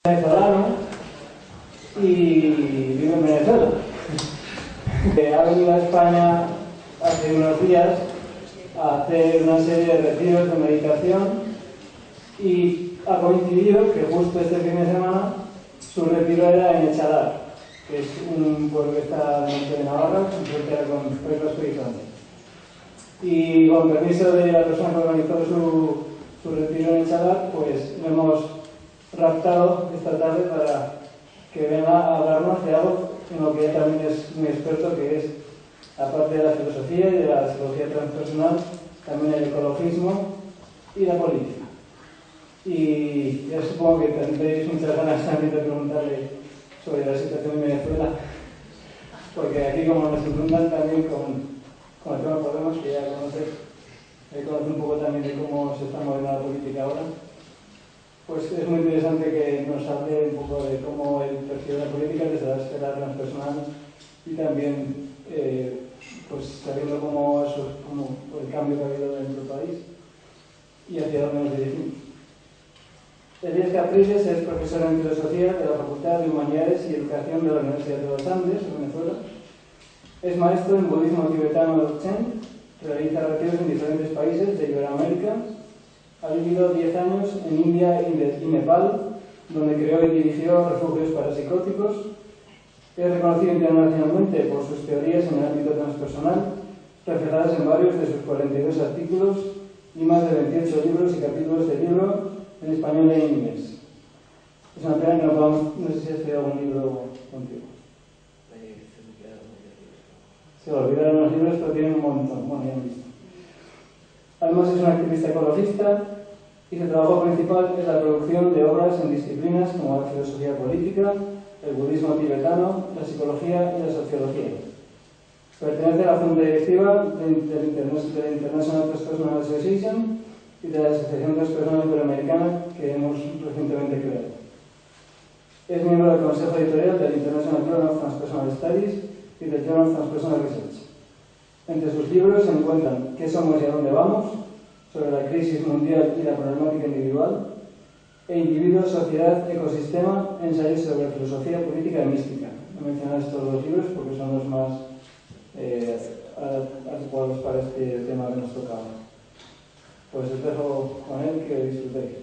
Venezolano y vive en Venezuela. Ha venido a España hace unos días a hacer una serie de retiros de meditación y ha coincidido que justo este fin de semana su retiro era en Echalar, que es un pueblo que está dentro de Navarra, en frontera con Pueblos Horizonte. Y con permiso de la persona que organizó su retiro en Echalar, pues lo hemos raptado esta tarde para que venga a hablarnos de algo en lo que ella también es muy experto, que es, aparte de la filosofía y de la psicología transpersonal, también el ecologismo y la política. Y yo supongo que tendréis muchas ganas también de preguntarle sobre la situación en Venezuela, porque aquí, como nos inundan también con el tema Podemos, que ya conoce un poco también de cómo se está moviendo la política ahora, pues es muy interesante que nos hable un poco de cómo él percibe la política desde la esfera transpersonal y también pues sabiendo cómo el cambio que ha habido en nuestro país y hacia dónde nos dirigimos. Elías Capriles es profesor en Filosofía de la Facultad de Humanidades y Educación de la Universidad de los Andes, en Venezuela. Es maestro en budismo tibetano Dzogchen, realiza retiros en diferentes países de Iberoamérica. Ha vivido 10 años en India y Nepal, donde creó y dirigió refugios parapsicóticos. Es reconocido internacionalmente por sus teorías en el ámbito transpersonal, reflejadas en varios de sus 42 artículos y más de 28 libros y capítulos de libro en español e inglés. Es una pena que no podamos, no sé si has estudiado algún libro contigo. Se olvidaron los libros, pero tienen un montón. Bueno, ya han visto. Además es un activista ecologista y su trabajo principal es la producción de obras en disciplinas como la filosofía política, el budismo tibetano, la psicología y la sociología. Pertenece a la junta directiva del International Transpersonal Association y de la Asociación Transpersonal Iberoamericana que hemos recientemente creado. Es miembro del Consejo Editorial del International Journal of Transpersonal Studies y del Journal of Transpersonal Research. Entre sus libros se encuentran ¿Qué somos y a dónde vamos?, sobre la crisis mundial y la problemática individual, e Individuo, sociedad, ecosistema, ensayos sobre filosofía, política y mística. He mencionado estos dos libros porque son los más adecuados para este tema que nos tocaba. Pues os dejo con él, que disfrutéis.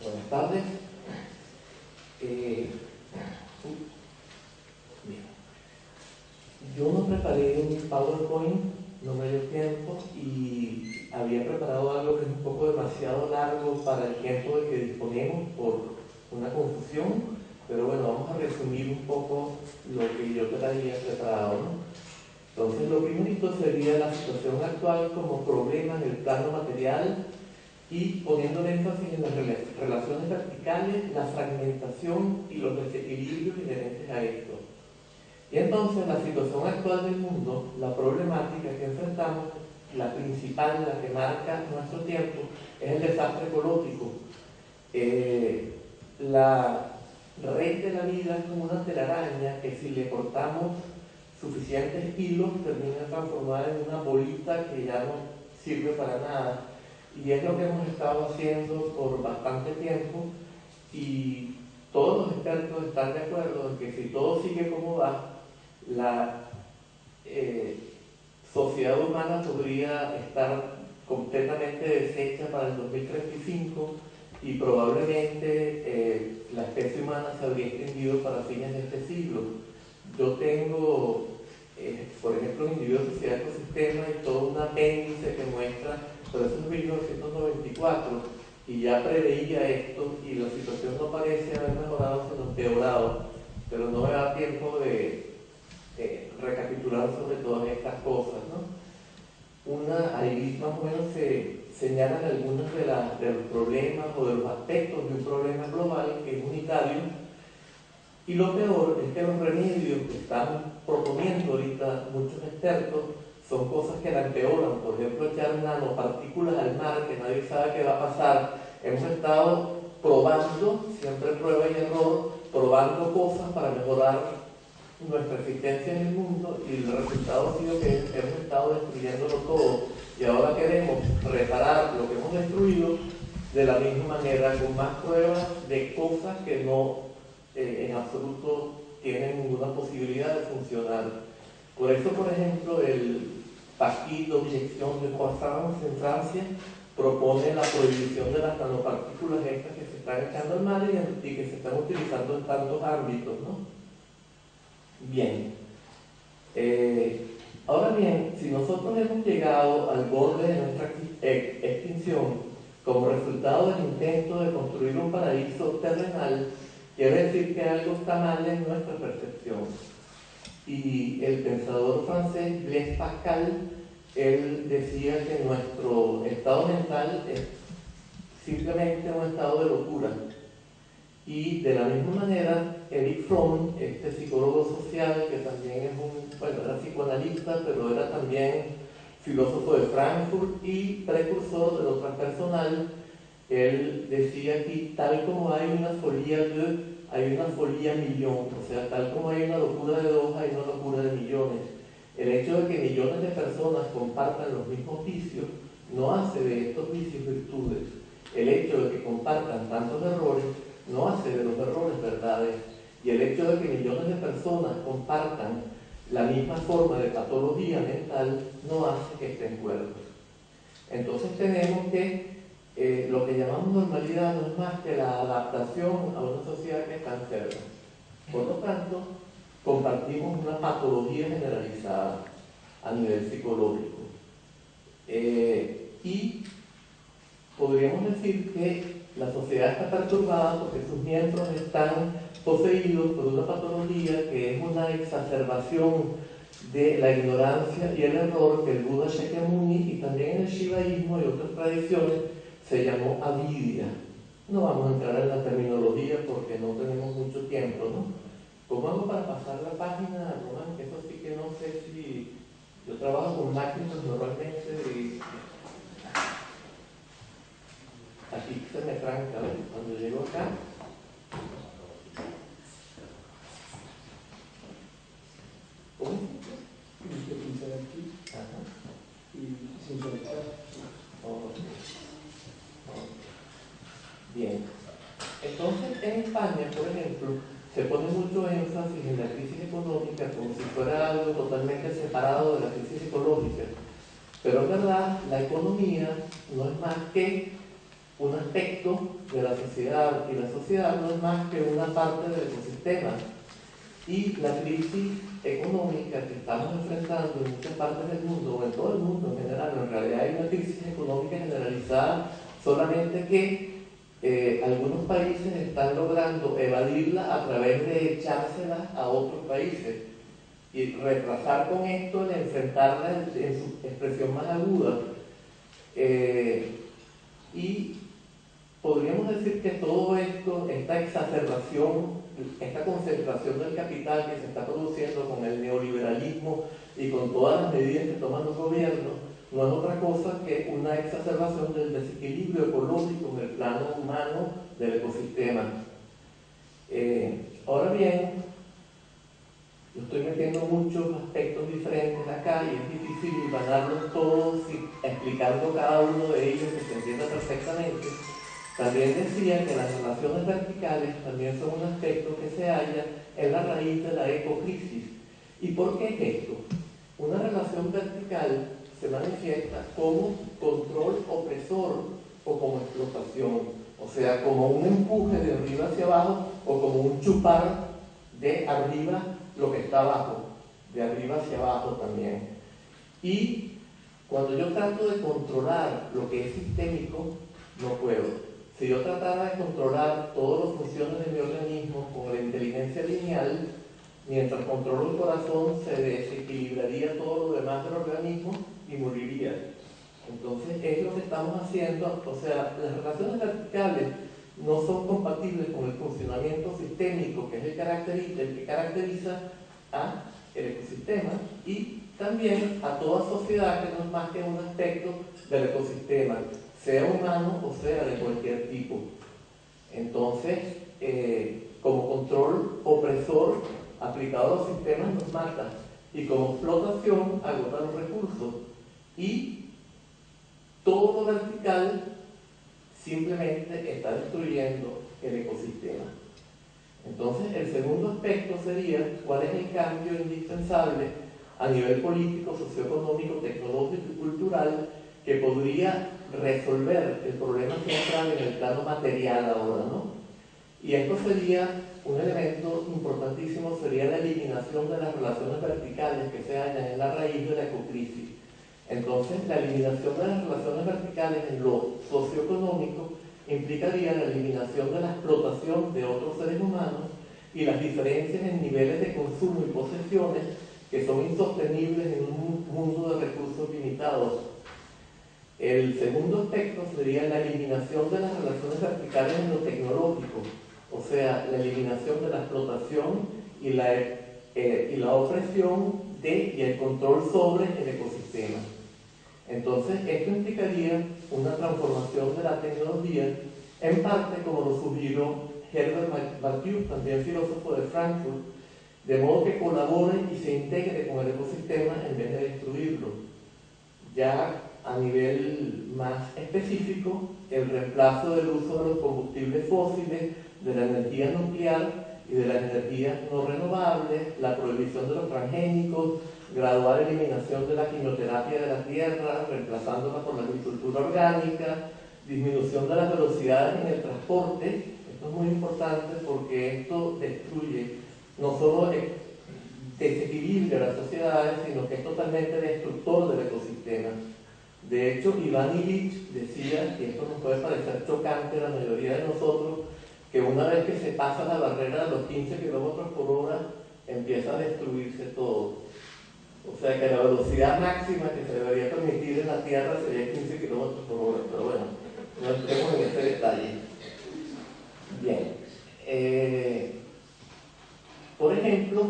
Buenas tardes. Yo no preparé un PowerPoint, no me dio tiempo y había preparado algo que es un poco demasiado largo para el tiempo de que disponemos por una confusión, pero bueno, vamos a resumir un poco lo que yo traía preparado, ¿no? Entonces, lo primerito sería la situación actual como problema en el plano material y poniendo el énfasis en las relaciones verticales, la fragmentación y los desequilibrios inherentes a esto. Y entonces la situación actual del mundo, la problemática que enfrentamos, la principal, la que marca nuestro tiempo, es el desastre ecológico. La red de la vida es como una telaraña que si le cortamos suficientes hilos termina transformada en una bolita que ya no sirve para nada. Y es lo que hemos estado haciendo por bastante tiempo y todos los expertos están de acuerdo en que si todo sigue como va, la sociedad humana podría estar completamente deshecha para el 2035 y probablemente la especie humana se habría extinguido para fines de este siglo. Yo tengo, por ejemplo, en Individuo, Sociedad, Ecosistema y todo un apéndice que muestra, pero eso es 1994 y ya preveía esto y la situación no parece haber mejorado sino empeorado, pero no me da tiempo de recapitular sobre todas estas cosas, ¿no? Ahí más o menos se señalan algunos de los problemas o de los aspectos de un problema global que es unitario, y lo peor es que los remedios que están proponiendo ahorita muchos expertos son cosas que la empeoran. Por ejemplo, echar nanopartículas al mar, que nadie sabe qué va a pasar. Hemos estado probando, siempre prueba y error, probando cosas para mejorar nuestra existencia en el mundo y el resultado ha sido que hemos estado destruyéndolo todo y ahora queremos reparar lo que hemos destruido de la misma manera, con más pruebas de cosas que no en absoluto tienen ninguna posibilidad de funcionar. Por eso, por ejemplo, el Parti d'Objection de Croissance en Francia propone la prohibición de las nanopartículas estas que se están echando al mar y que se están utilizando en tantos ámbitos, ¿no? Bien. Ahora bien, si nosotros hemos llegado al borde de nuestra extinción como resultado del intento de construir un paraíso terrenal, quiere decir que algo está mal en nuestra percepción. Y el pensador francés Blaise Pascal, él decía que nuestro estado mental es simplemente un estado de locura. Y de la misma manera, Erich Fromm, este psicólogo social, que también era psicoanalista, pero era también filósofo de Frankfurt y precursor de lo transpersonal, él decía aquí, tal como hay una folía millón, o sea, tal como hay una locura de dos, hay una locura de millones. El hecho de que millones de personas compartan los mismos vicios no hace de estos vicios virtudes. El hecho de que compartan tantos errores no hace de los errores verdades. Y el hecho de que millones de personas compartan la misma forma de patología mental no hace que estén cuerdos. Entonces tenemos que lo que llamamos normalidad no es más que la adaptación a una sociedad que está enferma. Por lo tanto, compartimos una patología generalizada a nivel psicológico. Y podríamos decir que la sociedad está perturbada porque sus miembros están poseídos por una patología que es una exacerbación de la ignorancia y el error que el Buda Shakyamuni y también en el shivaísmo y otras tradiciones se llamó avidia. No vamos a entrar en la terminología porque no tenemos mucho tiempo, ¿no? ¿Cómo hago para pasar la página, Román? Eso sí que no sé si... Yo trabajo con máquinas normalmente y... Aquí se me tranca, ¿ves? Cuando llego acá... ¿Cómo? Tienes que pinchar aquí. Ajá. Y sin soltar. Bien. Entonces, en España, por ejemplo, se pone mucho énfasis en la crisis económica como si fuera algo totalmente separado de la crisis ecológica. Pero en verdad, la economía no es más que un aspecto de la sociedad y la sociedad no es más que una parte del ecosistema. Y la crisis económica que estamos enfrentando en muchas partes del mundo, o en todo el mundo en general, en realidad hay una crisis económica generalizada, solamente que algunos países están logrando evadirla a través de echárselas a otros países y retrasar con esto el enfrentarla en su expresión más aguda. Y podríamos decir que todo esto, esta exacerbación, esta concentración del capital que se está produciendo con el neoliberalismo y con todas las medidas que toman los gobiernos, no es otra cosa que una exacerbación del desequilibrio ecológico en el plano humano del ecosistema. Ahora bien, yo estoy metiendo muchos aspectos diferentes acá y es difícil ganarlos todos explicando cada uno de ellos que se entienda perfectamente. También decía que las relaciones verticales también son un aspecto que se halla en la raíz de la ecocrisis. ¿Y por qué es esto? Una relación vertical se manifiesta como control opresor o como explotación, o sea, como un empuje de arriba hacia abajo o como un chupar de arriba lo que está abajo, de arriba hacia abajo también. Y cuando yo trato de controlar lo que es sistémico, no puedo. Si yo tratara de controlar todas las funciones de mi organismo con la inteligencia lineal, mientras controlo el corazón se desequilibraría todo lo demás del organismo y moriría. Entonces es lo que estamos haciendo, o sea, las relaciones verticales no son compatibles con el funcionamiento sistémico que es el que caracteriza a el ecosistema y también a toda sociedad que no es más que un aspecto del ecosistema, sea humano o sea de cualquier tipo. Entonces, como control opresor, aplicado a los sistemas nos mata, y como explotación agota los recursos, y todo lo vertical simplemente está destruyendo el ecosistema. Entonces, el segundo aspecto sería cuál es el cambio indispensable a nivel político, socioeconómico, tecnológico y cultural que podría resolver el problema central en el plano material ahora, ¿no? Y esto sería un elemento importantísimo, sería la eliminación de las relaciones verticales que se hallan en la raíz de la ecocrisis. Entonces, la eliminación de las relaciones verticales en lo socioeconómico implicaría la eliminación de la explotación de otros seres humanos y las diferencias en niveles de consumo y posesiones que son insostenibles en un mundo de recursos limitados. El segundo aspecto sería la eliminación de las relaciones verticales en lo tecnológico, o sea, la eliminación de la explotación y la opresión y el control sobre el ecosistema. Entonces, esto implicaría una transformación de la tecnología, en parte como lo sugirió Herbert Marcuse, también filósofo de Frankfurt, de modo que colabore y se integre con el ecosistema en vez de destruirlo. Ya a nivel más específico, el reemplazo del uso de los combustibles fósiles, de la energía nuclear y de las energías no renovables, la prohibición de los transgénicos, gradual eliminación de la quimioterapia de la tierra, reemplazándola por la agricultura orgánica, disminución de las velocidades en el transporte. Esto es muy importante porque esto destruye, no solo desequilibra las sociedades, sino que es totalmente destructor del ecosistema. De hecho, Iván Illich decía, y esto nos puede parecer chocante a la mayoría de nosotros, que una vez que se pasa la barrera de los 15 kilómetros por hora, empieza a destruirse todo. O sea que la velocidad máxima que se debería permitir en la Tierra sería 15 kilómetros por hora, pero bueno, no entremos en este detalle. Bien. Por ejemplo,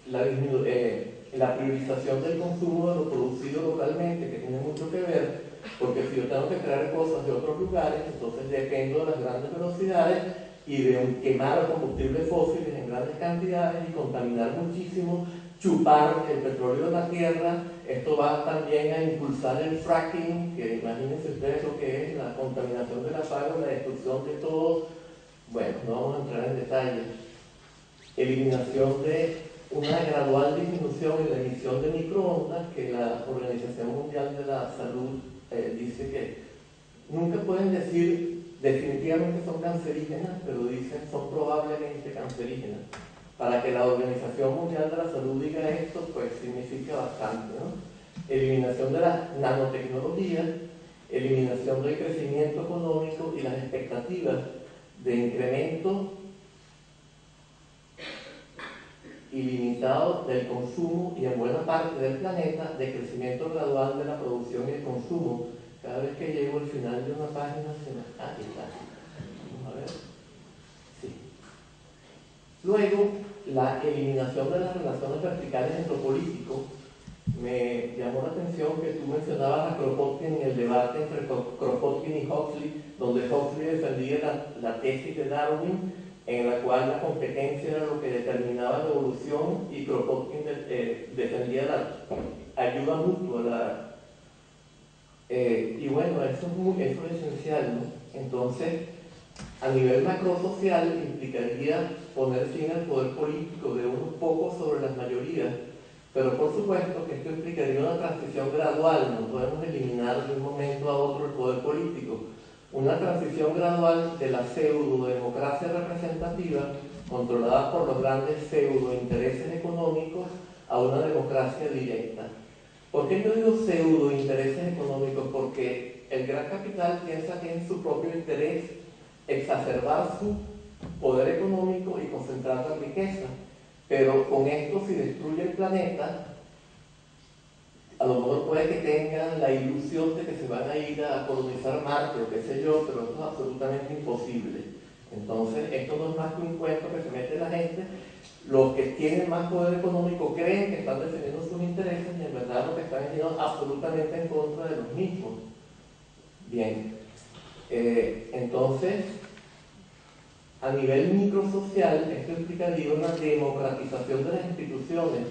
la priorización del consumo de lo producido localmente, que tiene mucho que ver, porque si yo tengo que traer cosas de otros lugares, entonces dependo de las grandes velocidades y de quemar combustibles fósiles en grandes cantidades y contaminar muchísimo, chupar el petróleo de la tierra. Esto va también a impulsar el fracking, que imagínense ustedes lo que es la contaminación de las aguas, la destrucción de todo. Bueno, no vamos a entrar en detalle. Eliminación de una gradual disminución en la emisión de microondas, que la Organización Mundial de la Salud dice que nunca pueden decir definitivamente son cancerígenas, pero dicen son probablemente cancerígenas. Para que la Organización Mundial de la Salud diga esto, pues significa bastante, ¿no? Eliminación de la nanotecnología, eliminación del crecimiento económico y las expectativas de incremento ilimitado del consumo y en buena parte del planeta de crecimiento gradual de la producción y el consumo. Cada vez que llego al final de una página se me... Ah, aquí está. Vamos a ver. Sí. Luego, la eliminación de las relaciones verticales en lo político. Me llamó la atención que tú mencionabas a Kropotkin en el debate entre Kropotkin y Huxley, donde Huxley defendía la tesis de Darwin, en la cual la competencia era lo que determinaba la evolución, y Kropotkin defendía la ayuda mutua. Y bueno, eso es esencial, ¿no? Entonces, a nivel macrosocial implicaría poner fin al poder político de unos pocos sobre las mayorías, pero por supuesto que esto implicaría una transición gradual. No podemos eliminar de un momento a otro el poder político. Una transición gradual de la pseudo-democracia representativa, controlada por los grandes pseudo-intereses económicos, a una democracia directa. ¿Por qué yo digo pseudo-intereses económicos? Porque el gran capital piensa que es en su propio interés exacerbar su poder económico y concentrar la riqueza. Pero con esto, si destruye el planeta, a lo mejor puede que tengan la ilusión de que se van a ir a colonizar Marte o qué sé yo, pero esto es absolutamente imposible. Entonces, esto no es más que un cuento que se mete la gente. Los que tienen más poder económico creen que están defendiendo sus intereses y en verdad lo que están haciendo es absolutamente en contra de los mismos. Bien, entonces, A nivel microsocial, esto implicaría una democratización de las instituciones,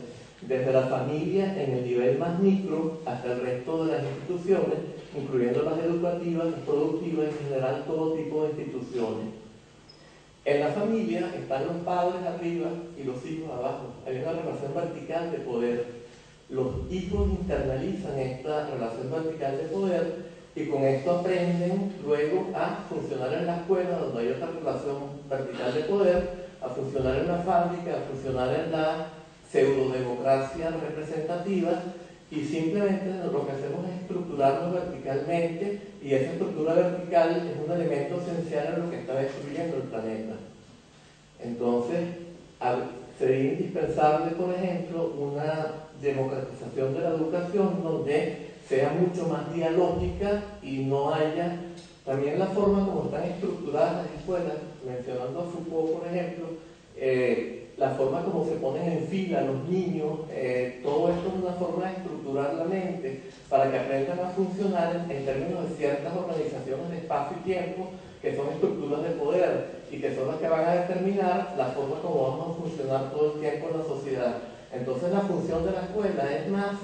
desde la familia en el nivel más micro hasta el resto de las instituciones, incluyendo las educativas, las productivas, en general todo tipo de instituciones. En la familia están los padres arriba y los hijos abajo. Hay una relación vertical de poder. Los hijos internalizan esta relación vertical de poder y con esto aprenden luego a funcionar en la escuela, donde hay otra relación vertical de poder, a funcionar en la fábrica, a funcionar en la pseudodemocracia representativa, y simplemente lo que hacemos es estructurarnos verticalmente, y esa estructura vertical es un elemento esencial en lo que está destruyendo el planeta. Entonces, sería indispensable, por ejemplo, una democratización de la educación donde sea mucho más dialógica y no haya también la forma como están estructuradas las escuelas, mencionando a Foucault, por ejemplo, la forma como se ponen en fila los niños, todo esto es una forma de estructurar la mente para que aprendan a funcionar en términos de ciertas organizaciones de espacio y tiempo, que son estructuras de poder y que son las que van a determinar la forma como vamos a funcionar todo el tiempo en la sociedad. Entonces la función de la escuela es más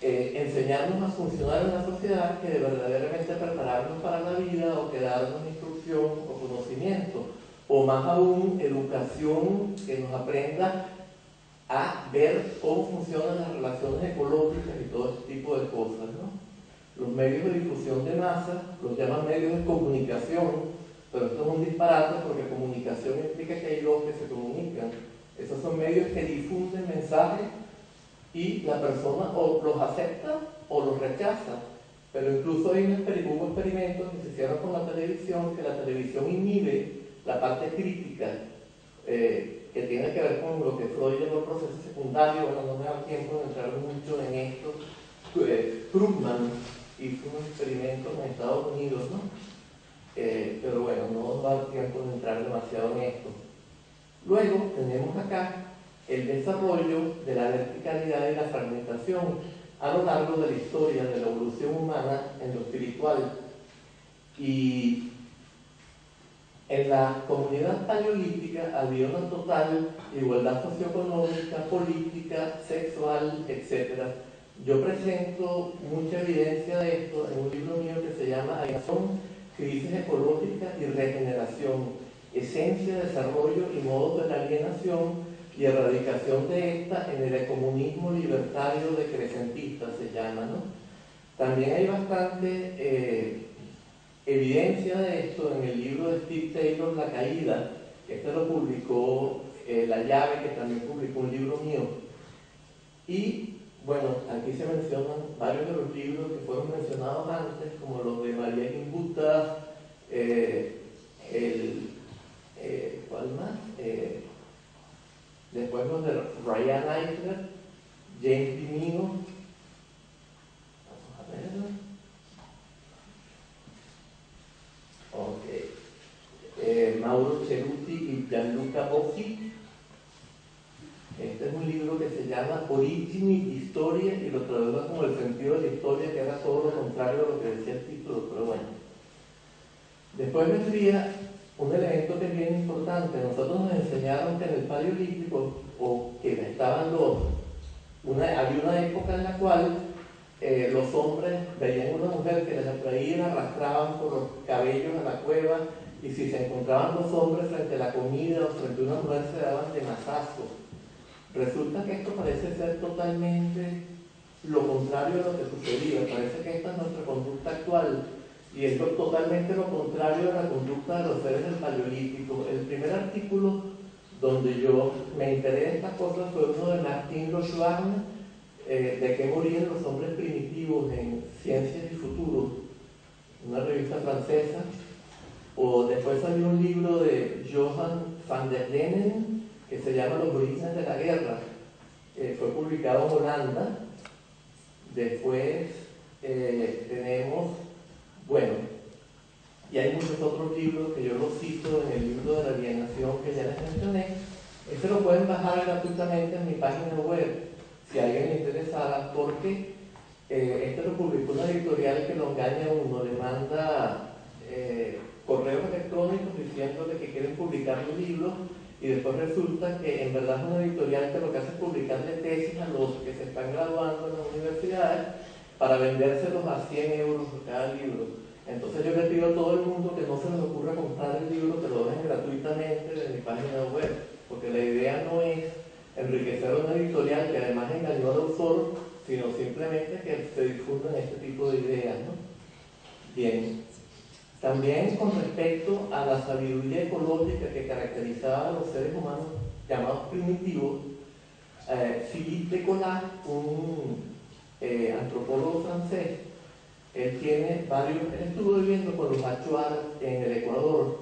enseñarnos a funcionar en la sociedad que de verdaderamente prepararnos para la vida o quedarnos instrucción o conocimiento, o más aún educación que nos aprenda a ver cómo funcionan las relaciones ecológicas y todo este tipo de cosas, ¿no? Los medios de difusión de masa los llaman medios de comunicación, pero esto es un disparate porque comunicación implica que hay dos que se comunican. Esos son medios que difunden mensajes y la persona o los acepta o los rechaza. Pero incluso hubo experimentos que se hicieron con la televisión, que la televisión inhibe la parte crítica, que tiene que ver con lo que Freud llamó el proceso secundario. Bueno, no me da tiempo de entrar mucho en esto. Krugman hizo un experimento en Estados Unidos, ¿no? Pero bueno, no nos da tiempo de entrar demasiado en esto. Luego tenemos acá el desarrollo de la verticalidad y la fragmentación a lo largo de la historia de la evolución humana en lo espiritual. Y en la comunidad paleolítica había una total igualdad socioeconómica, política, sexual, etc. Yo presento mucha evidencia de esto en un libro mío que se llama Alienación, Crisis Ecológica y Regeneración, Esencia, Desarrollo y Modos de la Alienación y Erradicación de esta en el ecomunismo libertario decrecentista, se llama, ¿no? También hay bastante evidencia de esto en el libro de Steve Taylor, La Caída. Este lo publicó La Llave, que también publicó un libro mío. Y bueno, aquí se mencionan varios de los libros que fueron mencionados antes, como los de María Gimbuta, ¿cuál más? Después los de Ryan Eichler, James Dimino. Vamos a ver. Ok. Mauro Ceruti y Gianluca Bocchi. Este es un libro que se llama Origini di Storia y lo tradujo como el sentido de la historia, que era todo lo contrario a lo que decía el título, pero bueno. Después vendría un elemento que es bien importante. Nosotros nos enseñaron que en el Paleolítico, o que estaban había una época en la cual los hombres veían una mujer que les atraía y la arrastraban por los cabellos a la cueva, y si se encontraban dos hombres frente a la comida o frente a una mujer se daban de mazazos. Resulta que esto parece ser totalmente lo contrario de lo que sucedía. Parece que esta es nuestra conducta actual, y es totalmente lo contrario de la conducta de los seres del Paleolítico. El primer artículo donde yo me enteré de estas cosas fue uno de Martin Lochouarne, de qué morían los hombres primitivos en Ciencias y Futuro, una revista francesa. O después salió un libro de Johan van der Lenen que se llama Los orígenes de la guerra, fue publicado en Holanda. Después tenemos, bueno, y hay muchos otros libros que yo los cito en el libro de la alienación que ya les mencioné. Este lo pueden bajar gratuitamente en mi página web, si a alguien le interesara, porque este lo publicó una editorial que lo engaña a uno, le manda correos electrónicos diciéndole que quiere y después resulta que en verdad es una editorial que lo que hace es publicarle tesis a los que se están graduando en las universidades para vendérselos a 100 euros por cada libro. Entonces yo le pido a todo el mundo que no se les ocurra comprar el libro, que lo dejen gratuitamente de mi página web, porque la idea no es enriquecer una editorial que además engañó al autor, sino simplemente que se difundan este tipo de ideas, ¿no? Bien. También con respecto a la sabiduría ecológica que caracterizaba a los seres humanos llamados primitivos, Philippe de Collat, un antropólogo francés, él estuvo viviendo con los Achuar en el Ecuador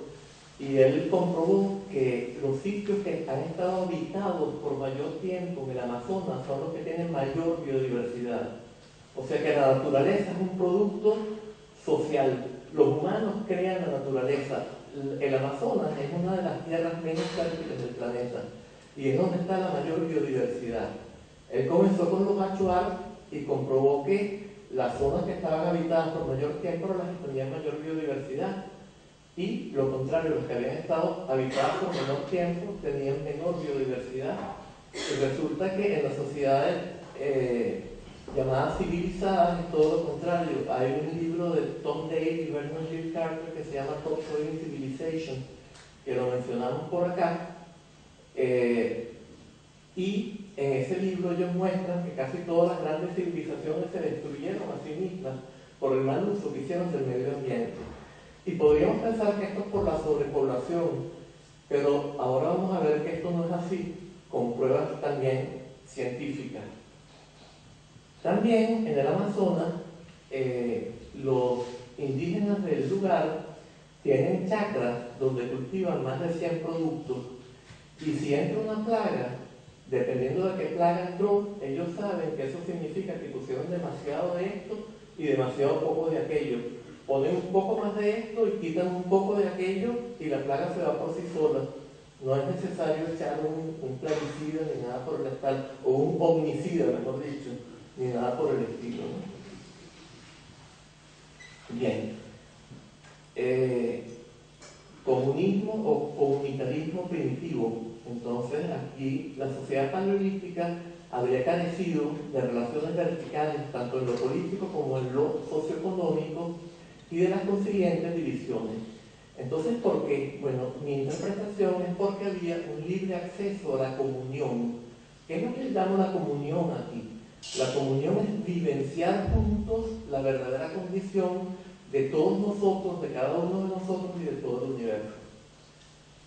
y él comprobó que los sitios que han estado habitados por mayor tiempo en el Amazonas son los que tienen mayor biodiversidad. O sea que la naturaleza es un producto social. Los humanos crean la naturaleza. El Amazonas es una de las tierras menos fértiles del planeta y es donde está la mayor biodiversidad. Él comenzó con los Achuar y comprobó que las zonas que estaban habitadas por mayor tiempo eran las que tenían mayor biodiversidad y lo contrario, los que habían estado habitadas por menor tiempo tenían menor biodiversidad. Y resulta que en las sociedades llamadas civilizadas es todo lo contrario. Hay un libro de Tom Dale y Bernard G. Carter que se llama Topsoil Civilization, que lo mencionamos por acá, y en ese libro ellos muestran que casi todas las grandes civilizaciones se destruyeron a sí mismas por el mal uso que hicieron del medio ambiente. Y podríamos pensar que esto es por la sobrepoblación, pero ahora vamos a ver que esto no es así, con pruebas también científicas. También en el Amazonas, los indígenas del lugar tienen chacras donde cultivan más de 100 productos y si entra una plaga, dependiendo de qué plaga entró, ellos saben que eso significa que pusieron demasiado de esto y demasiado poco de aquello. Ponen un poco más de esto y quitan un poco de aquello y la plaga se va por sí sola. No es necesario echar un plaguicida ni nada por el estilo, o un omnicida, mejor dicho, ni nada por el estilo, ¿no? Bien. Comunismo o comunitarismo primitivo. Entonces, aquí la sociedad paleolítica habría carecido de relaciones verticales, tanto en lo político como en lo socioeconómico, y de las consiguientes divisiones. Entonces, ¿por qué? Bueno, mi interpretación es porque había un libre acceso a la comunión. ¿Qué es lo que llamo la comunión aquí? La comunión es vivenciar juntos la verdadera condición de todos nosotros, de cada uno de nosotros y de todo el universo.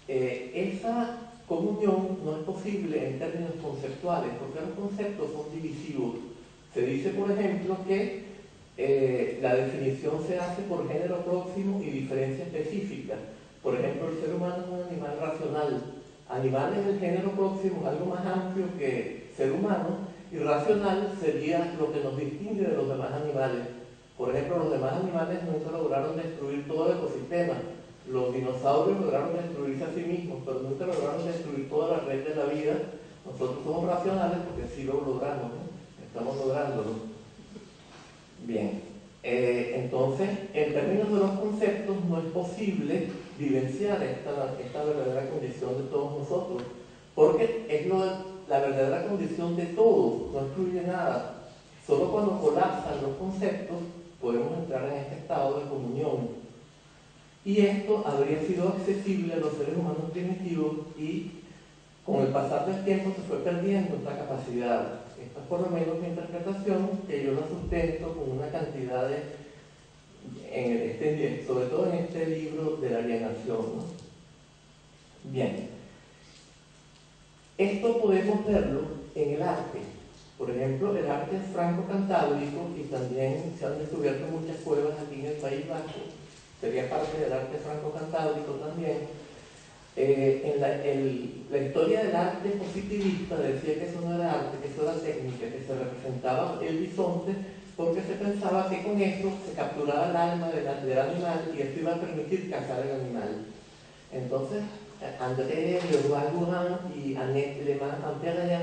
Esa comunión no es posible en términos conceptuales, porque los conceptos son divisivos. Se dice, por ejemplo, que la definición se hace por género próximo y diferencia específica. Por ejemplo, el ser humano es un animal racional. Animal es el género próximo, algo más amplio que ser humano, y racional sería lo que nos distingue de los demás animales. Por ejemplo, los demás animales nunca lograron destruir todo el ecosistema. Los dinosaurios lograron destruirse a sí mismos, pero nunca lograron destruir toda la red de la vida. Nosotros somos racionales porque sí lo logramos, ¿no? Estamos lográndolo. Bien, entonces, en términos de los conceptos, no es posible vivenciar esta verdadera condición de todos nosotros, porque es la verdadera condición de todos, no excluye nada. Solo cuando colapsan los conceptos podemos entrar en este estado de comunión. Y esto habría sido accesible a los seres humanos primitivos y con el pasar del tiempo se fue perdiendo esta capacidad. Esta es por lo menos mi interpretación, que yo la sustento con una cantidad sobre todo en este libro de la alienación, ¿no? Bien. Esto podemos verlo en el arte. Por ejemplo, el arte franco-cantábrico, y también se han descubierto muchas cuevas aquí en el País Vasco, sería parte del arte franco-cantábrico también. La historia del arte positivista decía que eso no era arte, que eso era técnica, que se representaba el bisonte porque se pensaba que con eso se capturaba el alma del animal y eso iba a permitir cazar el animal. Entonces, André Leroy-Gourhan y Annette Lehmann-Ampérian,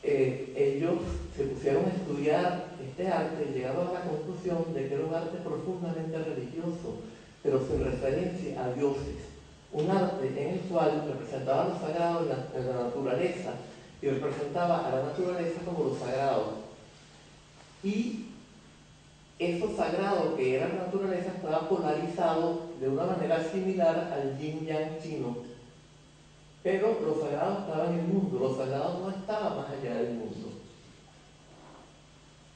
ellos se pusieron a estudiar este arte y llegaron a la conclusión de que era un arte profundamente religioso, pero sin referencia a dioses. un arte en el cual representaba lo sagrado en la naturaleza y representaba a la naturaleza como lo sagrado. Y eso sagrado que era la naturaleza estaba polarizado de una manera similar al yin yang chino. Pero lo sagrado estaba en el mundo, lo sagrado no estaba más allá del mundo.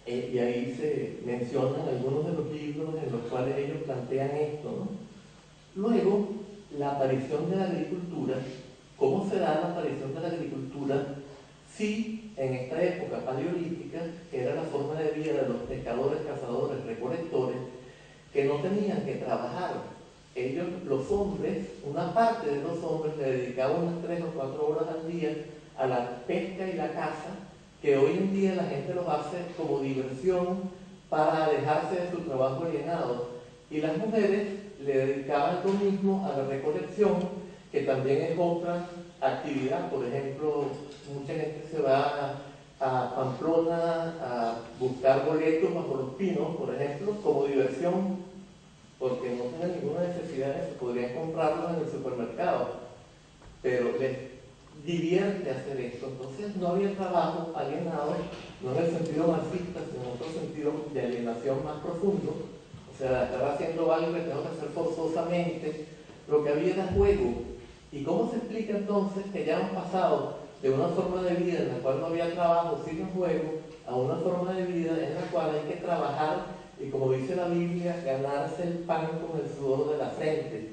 Y ahí se mencionan algunos de los libros en los cuales ellos plantean esto, ¿no? Luego, la aparición de la agricultura. ¿Cómo se da la aparición de la agricultura? Si en esta época paleolítica, que era la forma de vida de los pescadores, cazadores, recolectores, que no tenían que trabajar. Ellos, los hombres, una parte de los hombres le dedicaban unas 3 o 4 horas al día a la pesca y la caza, que hoy en día la gente los hace como diversión para alejarse de su trabajo alienado. Y las mujeres le dedicaban lo mismo a la recolección, que también es otra actividad. Por ejemplo, mucha gente se va a Pamplona a buscar boletos bajo los pinos, por ejemplo, como diversión, porque no tienen ninguna necesidad de eso, podrían comprarlos en el supermercado, pero les divierte hacer esto. Entonces no había trabajo alienado, no en el sentido marxista, sino en otro sentido de alienación más profundo. O sea, estaba haciendo algo que tengo que hacer forzosamente. Lo que había era juego. ¿Y cómo se explica entonces que ya hemos pasado de una forma de vida en la cual no había trabajo sino juego a una forma de vida en la cual hay que trabajar y, como dice la Biblia, ganarse el pan con el sudor de la frente,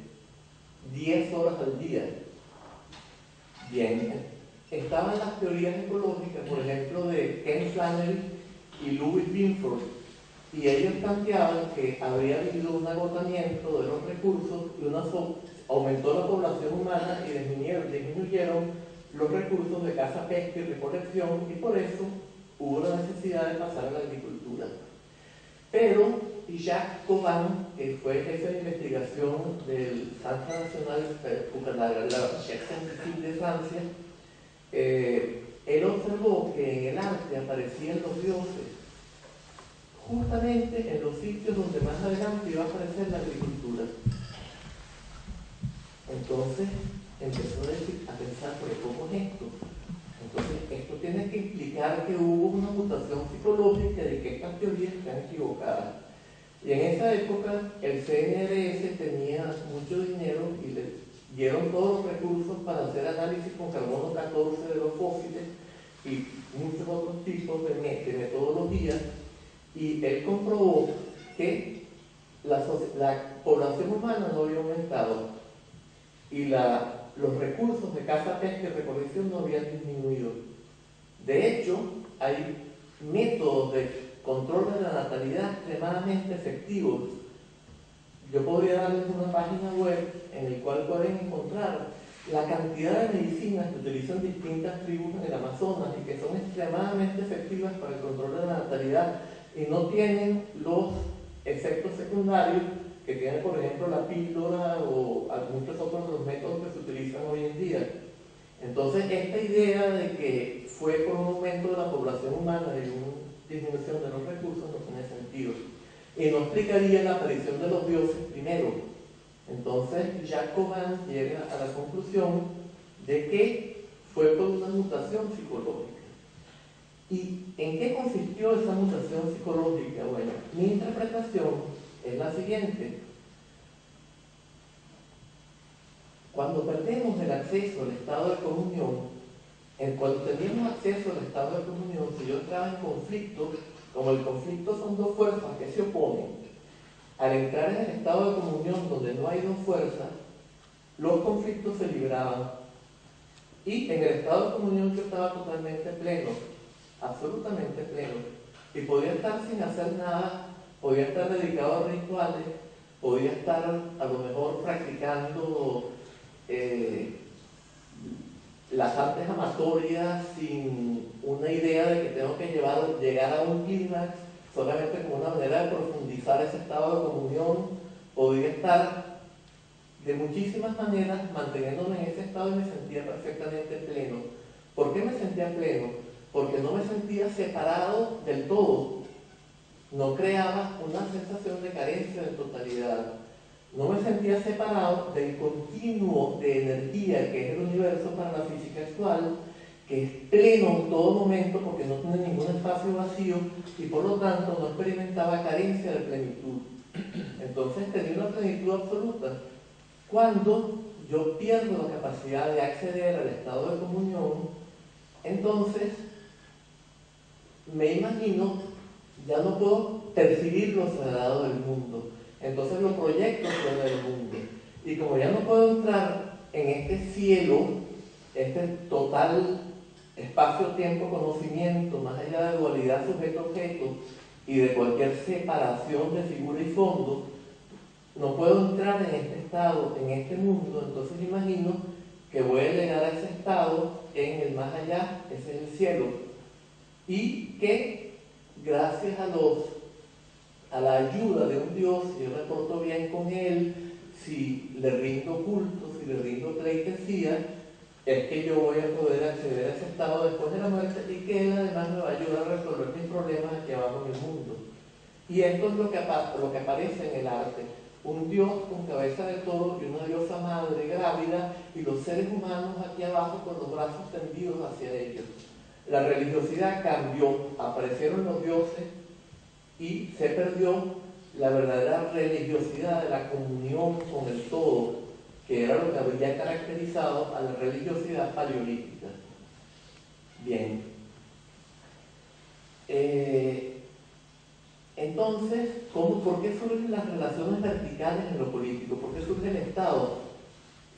10 horas al día? Bien, estaban las teorías ecológicas, por ejemplo, de Ken Flannery y Louis Binford, y ellos planteaban que habría habido un agotamiento de los recursos y aumentó la población humana y disminuyeron los recursos de caza, pesca y recolección, y por eso hubo la necesidad de pasar a la agricultura. Pero Jacques Cauvin, que fue jefe de investigación del Centre National pour la Recherche Scientifique de Francia, él observó que en el arte aparecían los dioses justamente en los sitios donde más adelante iba a aparecer la agricultura. Entonces empezó a pensar, ¿por qué cómo es esto? Entonces esto tiene que implicar que hubo una mutación psicológica de que estas teorías están equivocadas. Y en esa época el CNRS tenía mucho dinero y le dieron todos los recursos para hacer análisis con carbono 14 de los fósiles y muchos otros tipos de metodologías, y él comprobó que la población humana no había aumentado y los recursos de caza, pesca y recolección no habían disminuido. De hecho, hay métodos de control de la natalidad extremadamente efectivos. Yo podría darles una página web en la cual pueden encontrar la cantidad de medicinas que utilizan distintas tribus en el Amazonas y que son extremadamente efectivas para el control de la natalidad y no tienen los efectos secundarios que tiene, por ejemplo, la píldora o muchos otros de los métodos que se utilizan hoy en día. Entonces, esta idea de que fue por un aumento de la población humana y una disminución de los recursos no tiene sentido. Y no explicaría la aparición de los dioses primero. Entonces, Jacques Cauvin llega a la conclusión de que fue por una mutación psicológica. ¿Y en qué consistió esa mutación psicológica? Bueno, mi interpretación es la siguiente. Cuando perdemos el acceso al estado de comunión, cuando teníamos acceso al estado de comunión, si yo entraba en conflicto, como el conflicto son dos fuerzas que se oponen, al entrar en el estado de comunión donde no hay dos fuerzas, los conflictos se libraban. Y en el estado de comunión yo estaba totalmente pleno, absolutamente pleno, y podía estar sin hacer nada, podía estar dedicado a rituales, podía estar a lo mejor practicando las artes amatorias sin una idea de que tengo que llegar a un clímax, solamente como una manera de profundizar ese estado de comunión. Podía estar de muchísimas maneras manteniéndome en ese estado y me sentía perfectamente pleno. ¿Por qué me sentía pleno? Porque no me sentía separado del todo, no creaba una sensación de carencia de totalidad. No me sentía separado del continuo de energía que es el universo para la física actual, que es pleno en todo momento porque no tiene ningún espacio vacío y por lo tanto no experimentaba carencia de plenitud. Entonces tenía una plenitud absoluta. Cuando yo pierdo la capacidad de acceder al estado de comunión, entonces me imagino, ya no puedo percibir lo sagrado del mundo. Entonces lo proyecto fuera del mundo. Y como ya no puedo entrar en este cielo, este total espacio-tiempo-conocimiento, más allá de dualidad sujeto-objeto y de cualquier separación de figura y fondo, no puedo entrar en este estado, en este mundo, entonces imagino que voy a llegar a ese estado en el más allá, ese es el cielo, y que gracias a la ayuda de un Dios, si yo me porto bien con Él, si le rindo culto, si le rindo pleitesía, es que yo voy a poder acceder a ese estado después de la muerte y que Él además me va a ayudar a resolver mis problemas aquí abajo en el mundo. Y esto es lo que aparece en el arte. Un Dios con cabeza de toro y una diosa madre grávida y los seres humanos aquí abajo con los brazos tendidos hacia ellos. La religiosidad cambió, aparecieron los dioses y se perdió la verdadera religiosidad de la comunión con el todo, que era lo que habría caracterizado a la religiosidad paleolítica. Bien. Entonces, ¿por qué surgen las relaciones verticales en lo político? ¿Por qué surge el Estado?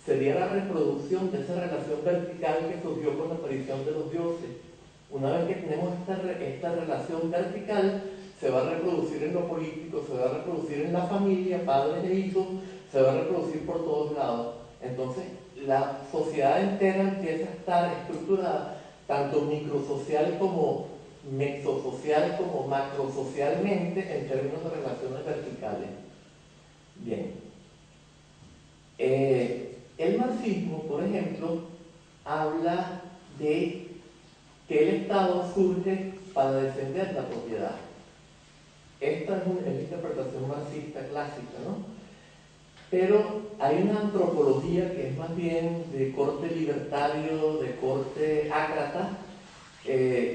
Sería la reproducción de esa relación vertical que surgió con la aparición de los dioses. Una vez que tenemos esta relación vertical, se va a reproducir en lo político, se va a reproducir en la familia, padres e hijos, se va a reproducir por todos lados. Entonces, la sociedad entera empieza a estar estructurada, tanto microsocial como mesosocial como macrosocialmente en términos de relaciones verticales. Bien. El marxismo, por ejemplo, habla de que el Estado surge para defender la propiedad. Esta es una interpretación marxista clásica, ¿no? Pero hay una antropología que es más bien de corte libertario, de corte ácrata,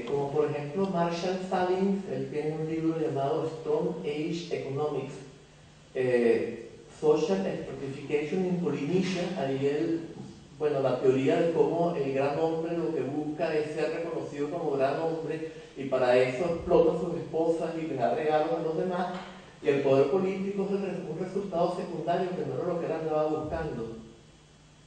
como por ejemplo Marshall Salins. Él tiene un libro llamado Stone Age Economics, Social Stratification in Polynesia. Ahí él, bueno, la teoría de cómo el gran hombre lo que busca es ser reconocido como gran hombre y para eso explota a sus esposas y les da regalos a los demás, y el poder político es un resultado secundario que no era lo que él andaba buscando.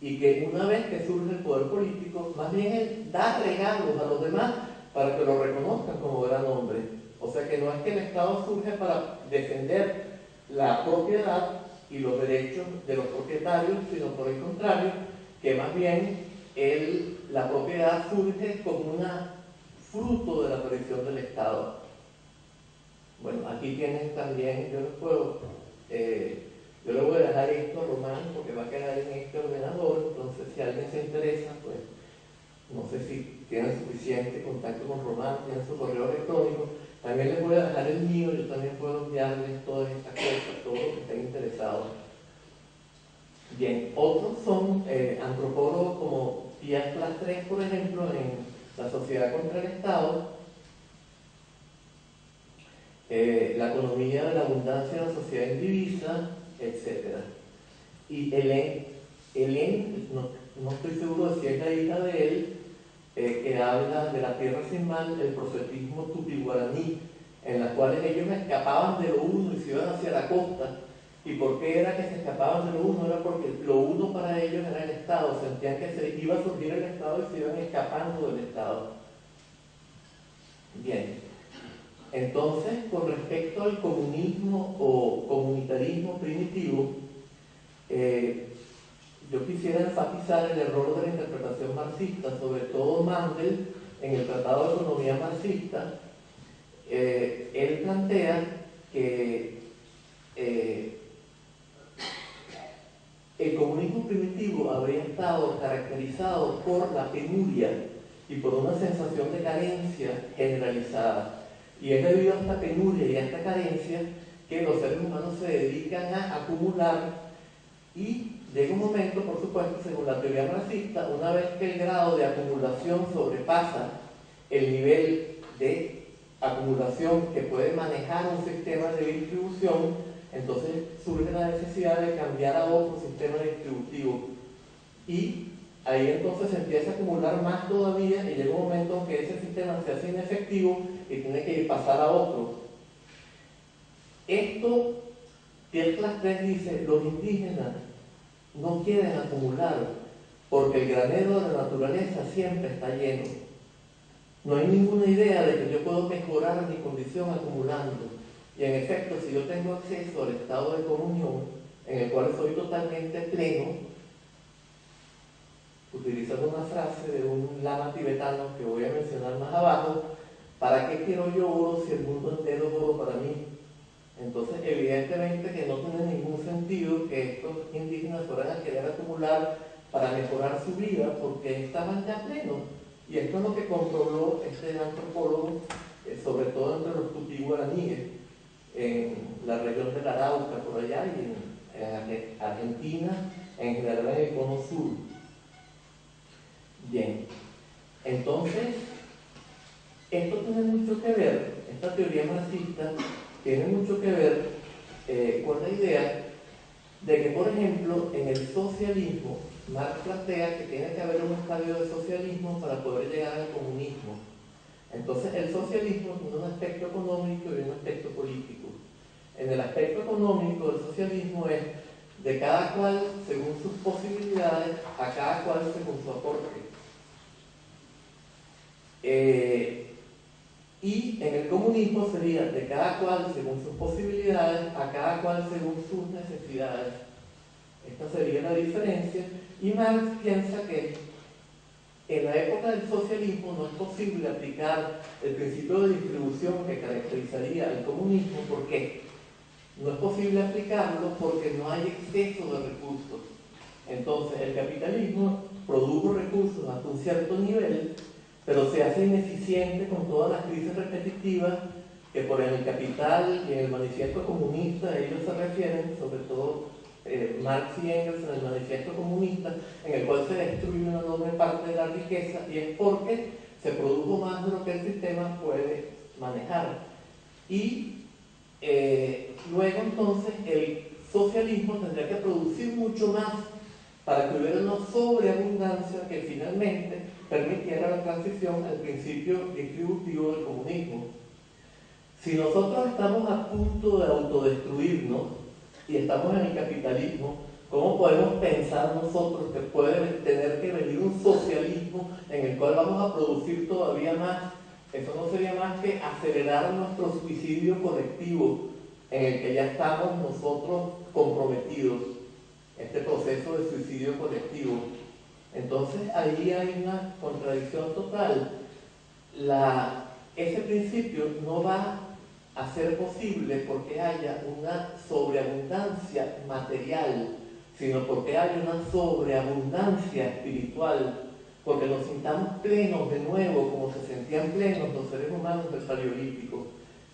Y que una vez que surge el poder político, más bien él da regalos a los demás para que lo reconozcan como gran hombre. O sea que no es que el Estado surge para defender la propiedad y los derechos de los propietarios, sino por el contrario, que más bien la propiedad surge como un fruto de la aparición del Estado. Bueno, aquí tienen también, yo le voy a dejar esto a Román porque va a quedar en este ordenador, entonces si alguien se interesa, pues no sé si tienen suficiente contacto con Román, tienen su correo electrónico, también les voy a dejar el mío, yo también puedo enviarles todas estas cosas, todo lo que estén interesados. Bien, otros son antropólogos como Pierre Plastrez, por ejemplo, en La sociedad contra el Estado, la economía de la abundancia en la sociedad indivisa, etc. Y Hélène, no estoy seguro de si es la hija de él, que habla de la tierra sin mal, el profetismo tupi-guaraní, en las cuales ellos escapaban de lo uno y se iban hacia la costa. ¿Y por qué era que se escapaban de lo uno? Era porque lo uno para ellos era el Estado, sentían que se iba a surgir el Estado y se iban escapando del Estado. Bien. Entonces, con respecto al comunismo o comunitarismo primitivo, yo quisiera enfatizar el error de la interpretación marxista, sobre todo Mandel, en el Tratado de Economía Marxista. Él plantea que el comunismo primitivo habría estado caracterizado por la penuria y por una sensación de carencia generalizada. Y es debido a esta penuria y a esta carencia que los seres humanos se dedican a acumular Y llega un momento, por supuesto, según la teoría marxista, una vez que el grado de acumulación sobrepasa el nivel de acumulación que puede manejar un sistema de distribución, entonces surge la necesidad de cambiar a otro sistema distributivo. Y ahí entonces se empieza a acumular más todavía y llega un momento en que ese sistema se hace inefectivo y tiene que pasar a otro. Esto, Pierre Clastres dice, los indígenas no quieren acumular porque el granero de la naturaleza siempre está lleno. No hay ninguna idea de que yo puedo mejorar mi condición acumulando. Y en efecto, si yo tengo acceso al estado de comunión, en el cual soy totalmente pleno, utilizando una frase de un lama tibetano que voy a mencionar más abajo, ¿para qué quiero yo oro si el mundo entero es oro para mí? Entonces, evidentemente que no tiene ningún sentido que estos indígenas fueran a querer acumular para mejorar su vida, porque estaban ya plenos. Y esto es lo que comprobó este antropólogo, sobre todo entre los tupí guaraníes, en la región del Arauca, por allá, y en Argentina, en general en el cono sur. Bien, entonces, esto tiene mucho que ver, esta teoría marxista tiene mucho que ver con la idea de que, por ejemplo, en el socialismo, Marx plantea que tiene que haber un estadio de socialismo para poder llegar al comunismo. Entonces, el socialismo tiene un aspecto económico y un aspecto político. En el aspecto económico, el socialismo es de cada cual según sus posibilidades, a cada cual según su aporte. Y en el comunismo sería de cada cual según sus posibilidades, a cada cual según sus necesidades. Esta sería la diferencia. Y Marx piensa que en la época del socialismo no es posible aplicar el principio de distribución que caracterizaría el comunismo. ¿Por qué? No es posible aplicarlo porque no hay exceso de recursos. Entonces, el capitalismo produjo recursos hasta un cierto nivel, pero se hace ineficiente con todas las crisis repetitivas que por el Capital y en el Manifiesto Comunista ellos se refieren, sobre todo Marx y Engels en el Manifiesto Comunista, en el cual se destruye una enorme parte de la riqueza, y es porque se produjo más de lo que el sistema puede manejar. Y luego entonces el socialismo tendría que producir mucho más para que hubiera una sobreabundancia que finalmente permitiera la transición al principio distributivo del comunismo. Si nosotros estamos a punto de autodestruirnos y estamos en el capitalismo, ¿cómo podemos pensar nosotros que puede tener que venir un socialismo en el cual vamos a producir todavía más? Eso no sería más que acelerar nuestro suicidio colectivo en el que ya estamos nosotros comprometidos, este proceso de suicidio colectivo. Entonces ahí hay una contradicción total. Ese principio no va a ser posible porque haya una sobreabundancia material, sino porque haya una sobreabundancia espiritual, porque nos sintamos plenos de nuevo, como se sentían plenos los seres humanos del Paleolítico,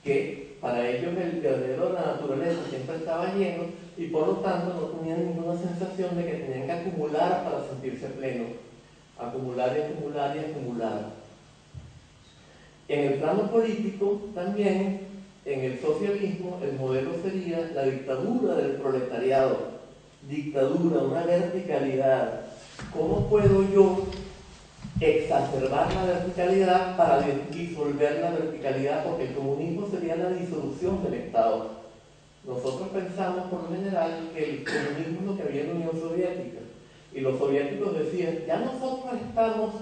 que para ellos el granero de la naturaleza siempre estaba lleno y por lo tanto no tenían ninguna sensación de que tenían que acumular para sentirse plenos. Acumular y acumular y acumular. En el plano político también, en el socialismo, el modelo sería la dictadura del proletariado. Dictadura, una verticalidad. ¿Cómo puedo yo exacerbar la verticalidad para disolver la verticalidad? Porque el comunismo sería la disolución del Estado. Nosotros pensamos por lo general que el comunismo es lo que había en la Unión Soviética. Y los soviéticos decían, ya nosotros estamos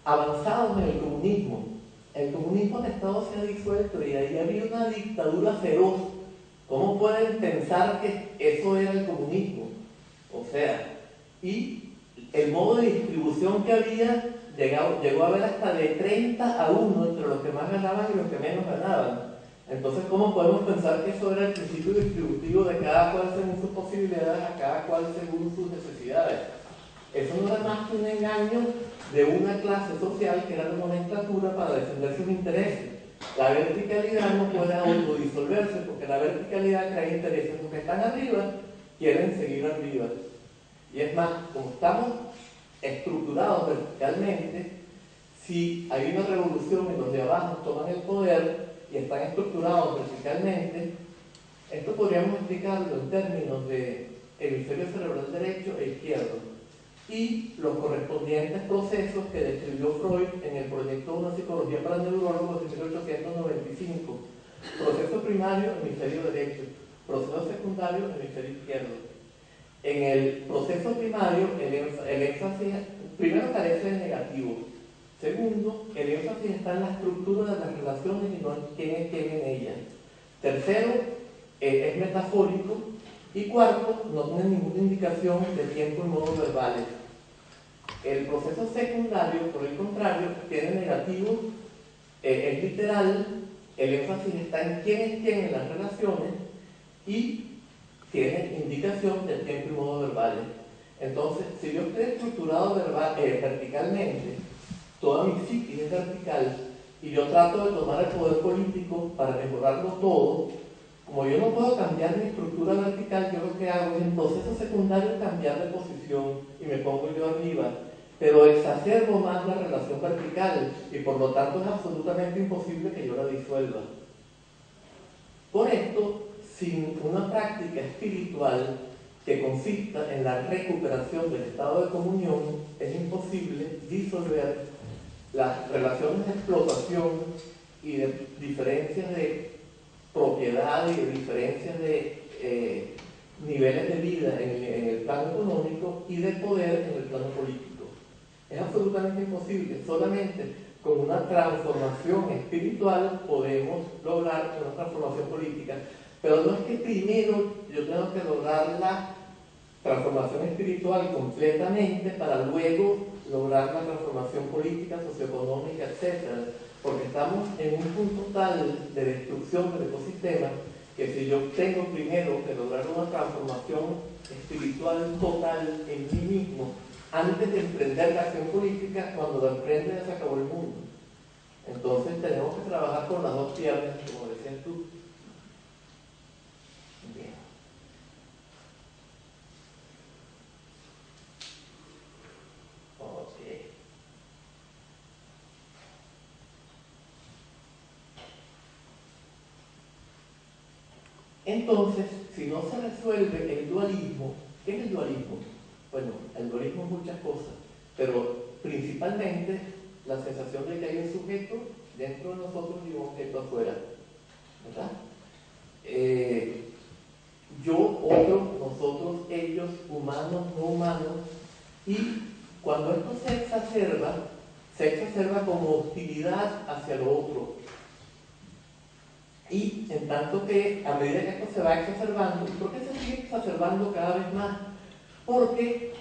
avanzados en el comunismo. El comunismo de Estado se ha disuelto y ahí había una dictadura feroz. ¿Cómo pueden pensar que eso era el comunismo? O sea, y el modo de distribución que había llegó a haber hasta de 30-1 entre los que más ganaban y los que menos ganaban. Entonces, ¿cómo podemos pensar que eso era el principio distributivo de cada cual según sus posibilidades, a cada cual según sus necesidades? Eso no era más que un engaño de una clase social que era la nomenclatura para defender sus intereses. La verticalidad no puede autodisolverse porque la verticalidad crea intereses. Los que están arriba quieren seguir arriba Y es más, como estamos estructurados verticalmente, si hay una revolución y los de abajo toman el poder y están estructurados verticalmente, esto podríamos explicarlo en términos de hemisferio cerebral derecho e izquierdo y los correspondientes procesos que describió Freud en el proyecto Una psicología para neurólogos de 1895. Proceso primario, hemisferio derecho. Proceso secundario, hemisferio izquierdo. En el proceso primario, el énfasis, primero, carece de negativo. Segundo, el énfasis está en la estructura de las relaciones y no en quién es quién en ellas. Tercero, es metafórico. Y cuarto, no tiene ninguna indicación de tiempo y modos verbales. El proceso secundario, por el contrario, tiene negativo, es literal, el énfasis está en quién es quién en las relaciones y tiene indicación de tiempo y modos verbales. Entonces, si yo estoy estructurado verticalmente, toda mi psiquis es vertical y yo trato de tomar el poder político para mejorarlo todo, como yo no puedo cambiar mi estructura vertical, yo lo que hago es en proceso secundario cambiar de posición y me pongo yo arriba, pero exacerbo más la relación vertical y por lo tanto es absolutamente imposible que yo la disuelva. Por esto, sin una práctica espiritual que consista en la recuperación del estado de comunión, es imposible disolver las relaciones de explotación y de diferencias de propiedad y de diferencias de niveles de vida en el plano económico y de poder en el plano político. Es absolutamente imposible. Solamente con una transformación espiritual podemos lograr una transformación política. Pero no es que primero yo tengo que lograr la transformación espiritual completamente para luego lograr la transformación política, socioeconómica, etc. Porque estamos en un punto tal de destrucción del ecosistema que si yo tengo primero que lograr una transformación espiritual total en mí mismo, antes de emprender la acción política, cuando la emprende ya se acabó el mundo. Entonces tenemos que trabajar con las dos piernas, como decías tú. Bien. Ok. Entonces, si no se resuelve el dualismo, ¿qué es el dualismo? Bueno, el dualismo es muchas cosas, pero principalmente la sensación de que hay un sujeto dentro de nosotros y un objeto afuera, ¿verdad? Yo, otro, nosotros, ellos, humanos, no humanos, y cuando esto se exacerba como hostilidad hacia lo otro. Y en tanto que a medida que esto se va exacerbando, ¿y por qué se sigue exacerbando cada vez más? Porque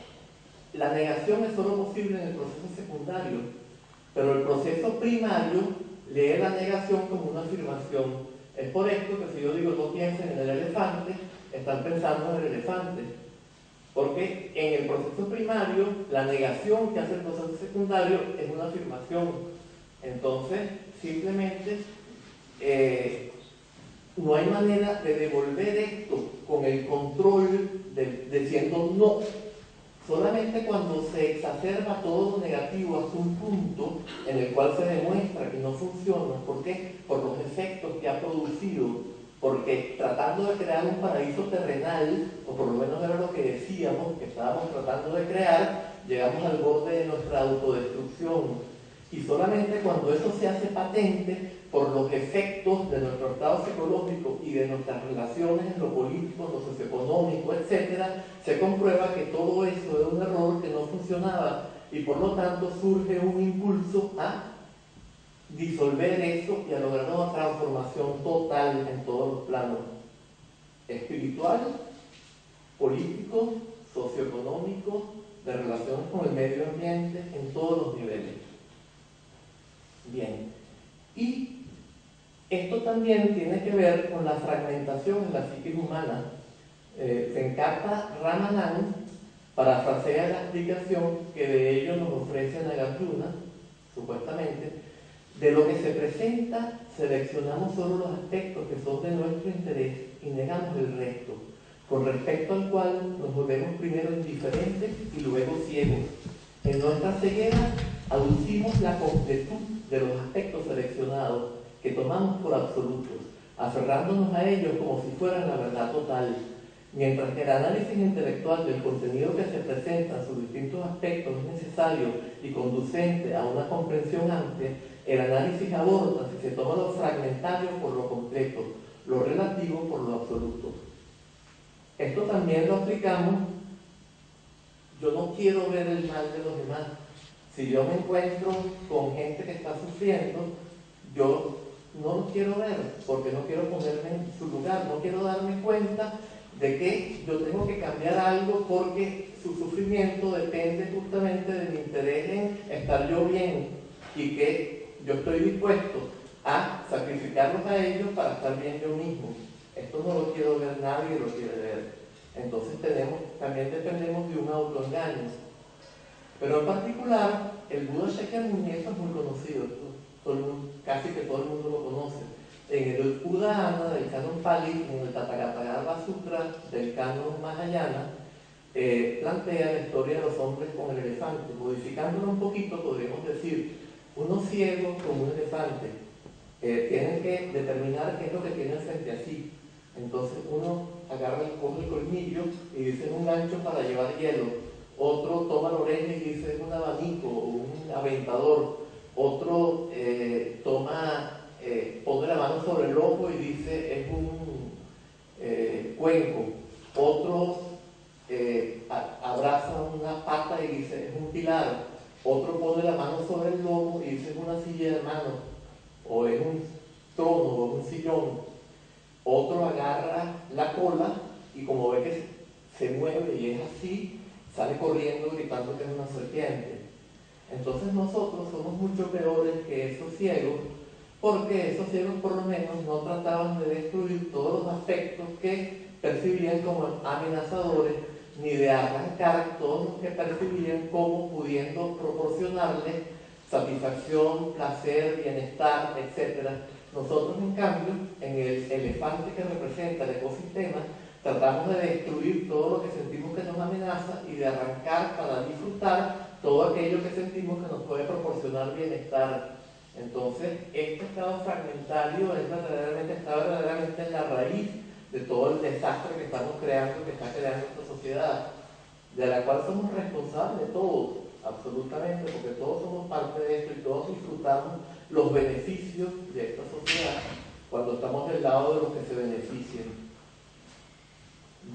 la negación es solo posible en el proceso secundario, pero el proceso primario lee la negación como una afirmación. Es por esto que si yo digo no piensen en el elefante, están pensando en el elefante. Porque en el proceso primario, la negación que hace el proceso secundario es una afirmación. Entonces, simplemente no hay manera de devolver esto con el control diciendo no. Solamente cuando se exacerba todo lo negativo hasta un punto en el cual se demuestra que no funciona. ¿Por qué? Por los efectos que ha producido. Porque tratando de crear un paraíso terrenal, o por lo menos era lo que decíamos que estábamos tratando de crear, llegamos al borde de nuestra autodestrucción. Y solamente cuando eso se hace patente por los efectos de nuestro estado psicológico y de nuestras relaciones en lo político, en lo socioeconómico, etc., se comprueba que todo eso era un error que no funcionaba y por lo tanto surge un impulso a disolver eso y a lograr una transformación total en todos los planos: espiritual, político, socioeconómico, de relaciones con el medio ambiente, en todos los niveles. Bien, y esto también tiene que ver con la fragmentación en la psique humana. Venkata Ramanan parafrasea la explicación que de ello nos ofrece Nagarjuna, supuestamente: de lo que se presenta, seleccionamos solo los aspectos que son de nuestro interés y negamos el resto. con respecto al cual nos volvemos primero indiferentes y luego ciegos. En nuestra ceguera aducimos la completud de los aspectos seleccionados que tomamos por absolutos, aferrándonos a ellos como si fueran la verdad total, mientras que el análisis intelectual del contenido que se presenta en sus distintos aspectos es necesario y conducente a una comprensión amplia. El análisis aborta si se toma lo fragmentario por lo completo, lo relativo por lo absoluto. Esto también lo aplicamos. Yo no quiero ver el mal de los demás. Si yo me encuentro con gente que está sufriendo, yo no lo quiero ver, porque no quiero ponerme en su lugar, no quiero darme cuenta de que yo tengo que cambiar algo porque su sufrimiento depende justamente de mi interés en estar yo bien y que yo estoy dispuesto a sacrificarlos a ellos para estar bien yo mismo. Esto no lo quiero ver, nadie lo quiere ver. Entonces también dependemos de un autoengaño. Pero en particular, el Buda Shakyamuni, esto es muy conocido, casi que todo el mundo lo conoce. En el Udāna del Canon Pali, en el Tathagata Sutra del Canon Mahayana, plantea la historia de los hombres con el elefante. Modificándolo un poquito, podríamos decir, unos ciegos con un elefante tienen que determinar qué es lo que tienen frente a sí. Entonces uno coge el colmillo y dice es un gancho para llevar hielo. Otro toma la oreja y dice es un abanico o un aventador. Otro pone la mano sobre el ojo y dice es un cuenco. Otro abraza una pata y dice es un pilar. Otro pone la mano sobre el lomo y dice es una silla de mano, o es un trono, o un sillón. Otro agarra la cola y como ve que se mueve y es así, sale corriendo gritando que es una serpiente. Entonces nosotros somos mucho peores que esos ciegos, porque esos ciegos por lo menos no trataban de destruir todos los aspectos que percibían como amenazadores, ni de arrancar todos los que percibían como pudiendo proporcionarles satisfacción, placer, bienestar, etc. Nosotros, en cambio, en el elefante que representa el ecosistema, tratamos de destruir todo lo que sentimos que nos amenaza y de arrancar para disfrutar todo aquello que sentimos que nos puede proporcionar bienestar. Entonces, este estado fragmentario está verdaderamente en la raíz de todo el desastre que estamos creando, que está creando esta sociedad, de la cual somos responsables todos, absolutamente, porque todos somos parte de esto y todos disfrutamos los beneficios de esta sociedad cuando estamos del lado de los que se benefician.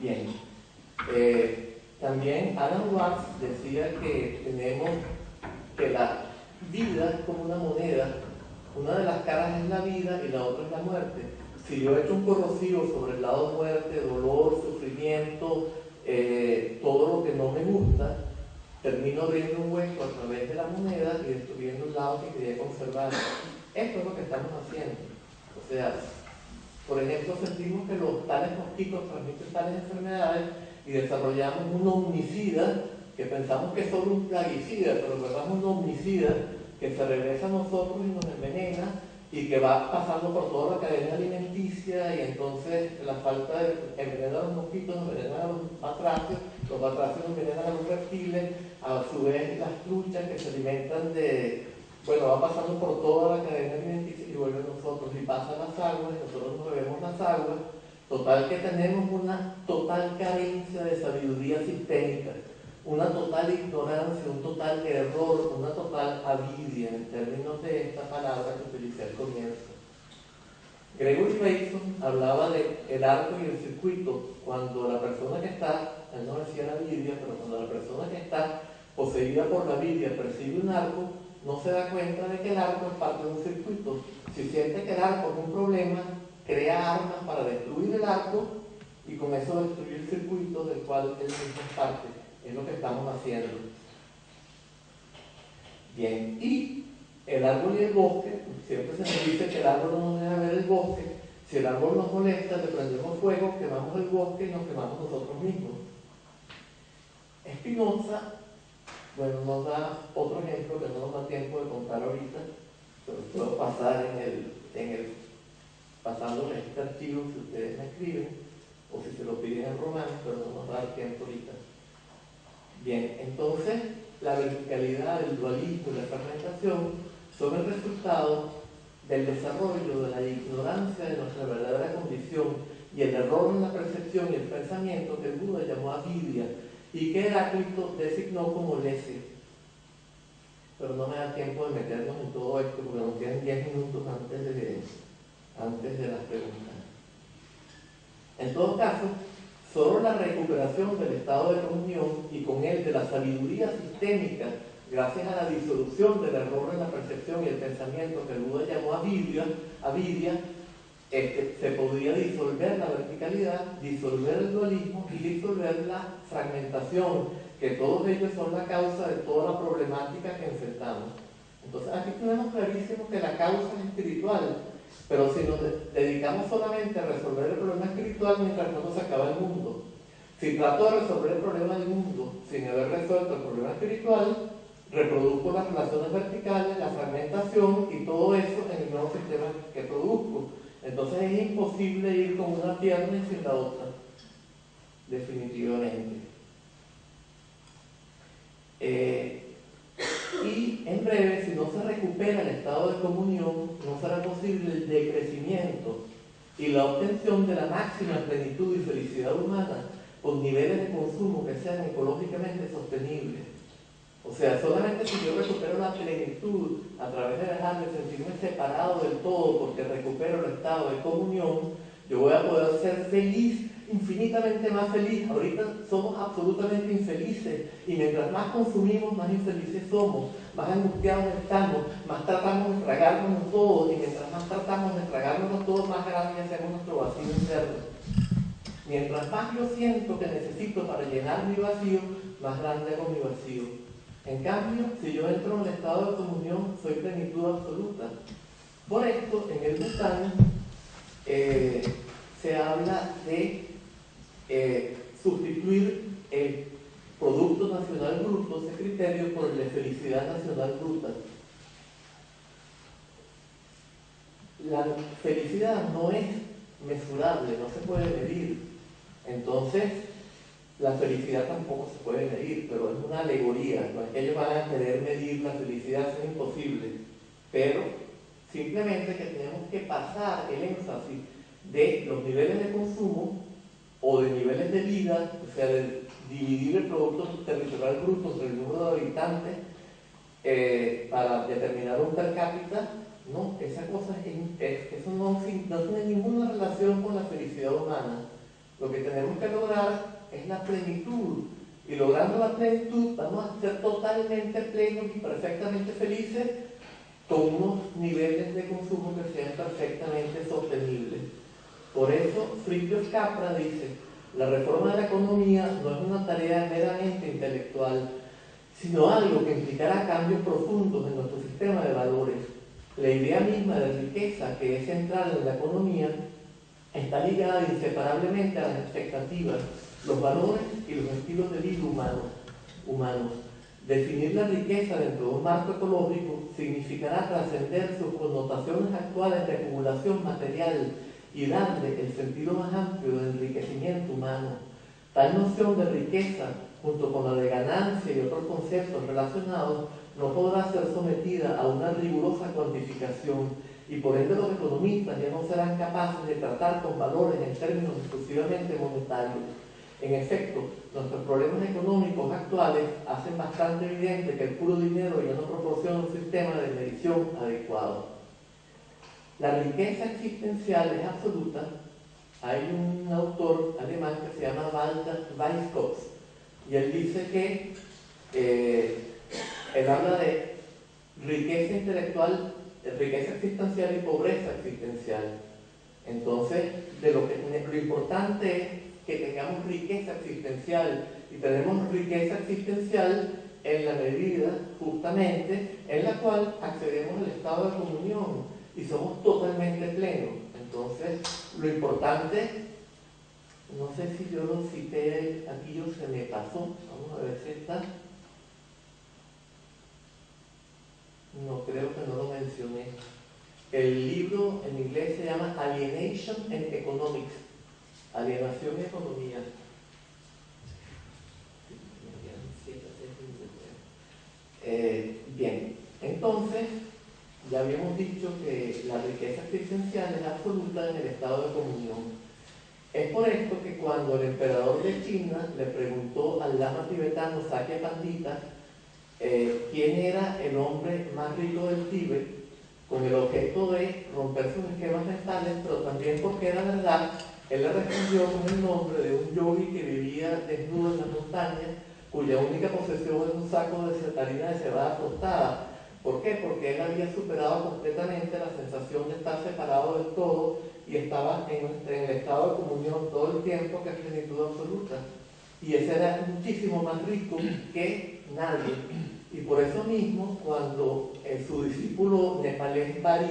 Bien, también Alan Watts decía que la vida es como una moneda, una de las caras es la vida y la otra es la muerte. Si yo echo un corrosivo sobre el lado muerte, dolor, sufrimiento, todo lo que no me gusta, termino abriendo un hueco a través de la moneda y destruyendo el lado que quería conservar. Esto es lo que estamos haciendo. O sea, por ejemplo, sentimos que los tales mosquitos transmiten tales enfermedades y desarrollamos un omnicida que pensamos que es solo un plaguicida, pero en verdad es un omnicida que se regresa a nosotros y nos envenena y que va pasando por toda la cadena alimenticia, y entonces la falta de envenenar a los mosquitos nos envenenan a los batracios nos envenenan a los reptiles, a su vez las truchas que se alimentan va pasando por toda la cadena alimenticia y vuelve a nosotros y pasa las aguas y nosotros nos bebemos las aguas. Total que tenemos una total carencia de sabiduría sistémica, una total ignorancia, un total error, una total avidia en términos de esta palabra que utilicé al comienzo. Gregory Bateson hablaba de el arco y el circuito. Cuando la persona que está, él no decía la avidia, pero cuando la persona que está poseída por la avidia percibe un arco, no se da cuenta de que el arco es parte de un circuito. Si siente que el arco es un problema, crea armas para destruir el arco y con eso destruir el circuito del cual él mismo es parte. Es lo que estamos haciendo. Bien, y el árbol y el bosque, siempre se nos dice que el árbol no nos deja ver el bosque. Si el árbol nos molesta, le prendemos fuego, quemamos el bosque y nos quemamos nosotros mismos. Spinoza, nos da otro ejemplo que no nos da tiempo de contar ahorita, pero puedo pasar pasándoles este archivo si ustedes me escriben. o si se lo piden en romano, pero no nos va a dar tiempo ahorita. Bien, entonces la verticalidad, el dualismo y la fragmentación son el resultado del desarrollo de la ignorancia de nuestra verdadera condición y el error en la percepción y el pensamiento que el Buda llamó avidia y que Heráclito designó como lese. Pero no me da tiempo de meternos en todo esto porque nos quedan 10 minutos antes de las preguntas. En todo caso, solo la recuperación del estado de comunión y con él de la sabiduría sistémica, gracias a la disolución del error en la percepción y el pensamiento que el Buda llamó avidia, se podría disolver la verticalidad, disolver el dualismo y disolver la fragmentación, que todos ellos son la causa de toda la problemática que enfrentamos. Entonces aquí tenemos clarísimo que la causa es espiritual, pero si nos dedicamos solamente a resolver el problema espiritual, mientras tanto se acaba el mundo. Si trato de resolver el problema del mundo sin haber resuelto el problema espiritual, reproduzco las relaciones verticales, la fragmentación y todo eso en el nuevo sistema que produzco. Entonces es imposible ir con una pierna y sin la otra, definitivamente. Y en breve, si no se recupera el estado de comunión, no será posible el decrecimiento y la obtención de la máxima plenitud y felicidad humana con niveles de consumo que sean ecológicamente sostenibles. O sea, solamente si yo recupero la plenitud a través de dejar de sentirme separado del todo porque recupero el estado de comunión, yo voy a poder ser feliz, infinitamente más feliz. Ahorita somos absolutamente infelices y mientras más consumimos, más infelices somos, más angustiados estamos, más tratamos de tragárnoslos todos y mientras más tratamos de tragárnoslos todos, más grande hacemos nuestro vacío interno. Mientras más yo siento que necesito para llenar mi vacío, más grande hago mi vacío. En cambio, si yo entro en el estado de comunión, soy plenitud absoluta. Por esto, en el Bután se habla de sustituir el Producto Nacional Bruto, ese criterio, por el de Felicidad Nacional Bruta. La felicidad no es mesurable, no se puede medir. Entonces, la felicidad tampoco se puede medir, pero es una alegoría. No es que ellos van a querer medir la felicidad, eso es imposible. Pero simplemente que tenemos que pasar el énfasis de los niveles de consumo o de niveles de vida, o sea, de dividir el Producto Territorial Bruto entre el número de habitantes para determinar un per cápita. No, esa cosa eso no tiene ninguna relación con la felicidad humana. Lo que tenemos que lograr es la plenitud, y logrando la plenitud vamos a ser totalmente plenos y perfectamente felices con unos niveles de consumo que sean perfectamente sostenibles. Por eso Fritjof Capra dice: la reforma de la economía no es una tarea meramente intelectual, sino algo que implicará cambios profundos en nuestro sistema de valores. La idea misma de riqueza, que es central en la economía, está ligada inseparablemente a las expectativas, los valores y los estilos de vida humanos. Definir la riqueza dentro de un marco ecológico significará trascender sus connotaciones actuales de acumulación material y darle el sentido más amplio de enriquecimiento humano. Tal noción de riqueza, junto con la de ganancia y otros conceptos relacionados, no podrá ser sometida a una rigurosa cuantificación, y por ende los economistas ya no serán capaces de tratar con valores en términos exclusivamente monetarios. En efecto, nuestros problemas económicos actuales hacen bastante evidente que el puro dinero ya no proporciona un sistema de medición adecuado. La riqueza existencial es absoluta. Hay un autor alemán que se llama Walter Weisskopf, y él dice que él habla de riqueza intelectual, riqueza existencial y pobreza existencial. Entonces, lo importante es que tengamos riqueza existencial, y tenemos riqueza existencial en la medida justamente en la cual accedemos al estado de comunión y somos totalmente plenos. Entonces, lo importante, no sé si yo lo cité aquí o se me pasó, vamos a ver si está. No, creo que no lo mencioné. El libro en inglés se llama Alienation and Economics. Alienación y economía. Bien, entonces, ya habíamos dicho que la riqueza existencial es absoluta en el estado de comunión. Es por esto que cuando el emperador de China le preguntó al lama tibetano Sakya Pandita quién era el hombre más rico del Tíbet, con el objeto de romper sus esquemas mentales, pero también porque era verdad, él le respondió con el nombre de un yogi que vivía desnudo en las montañas, cuya única posesión era un saco de harina de cebada tostada. ¿Por qué? Porque él había superado completamente la sensación de estar separado del todo y estaba en el estado de comunión todo el tiempo, que es plenitud absoluta. Y ese era muchísimo más rico que nadie. Y por eso mismo, cuando su discípulo nepalés Bari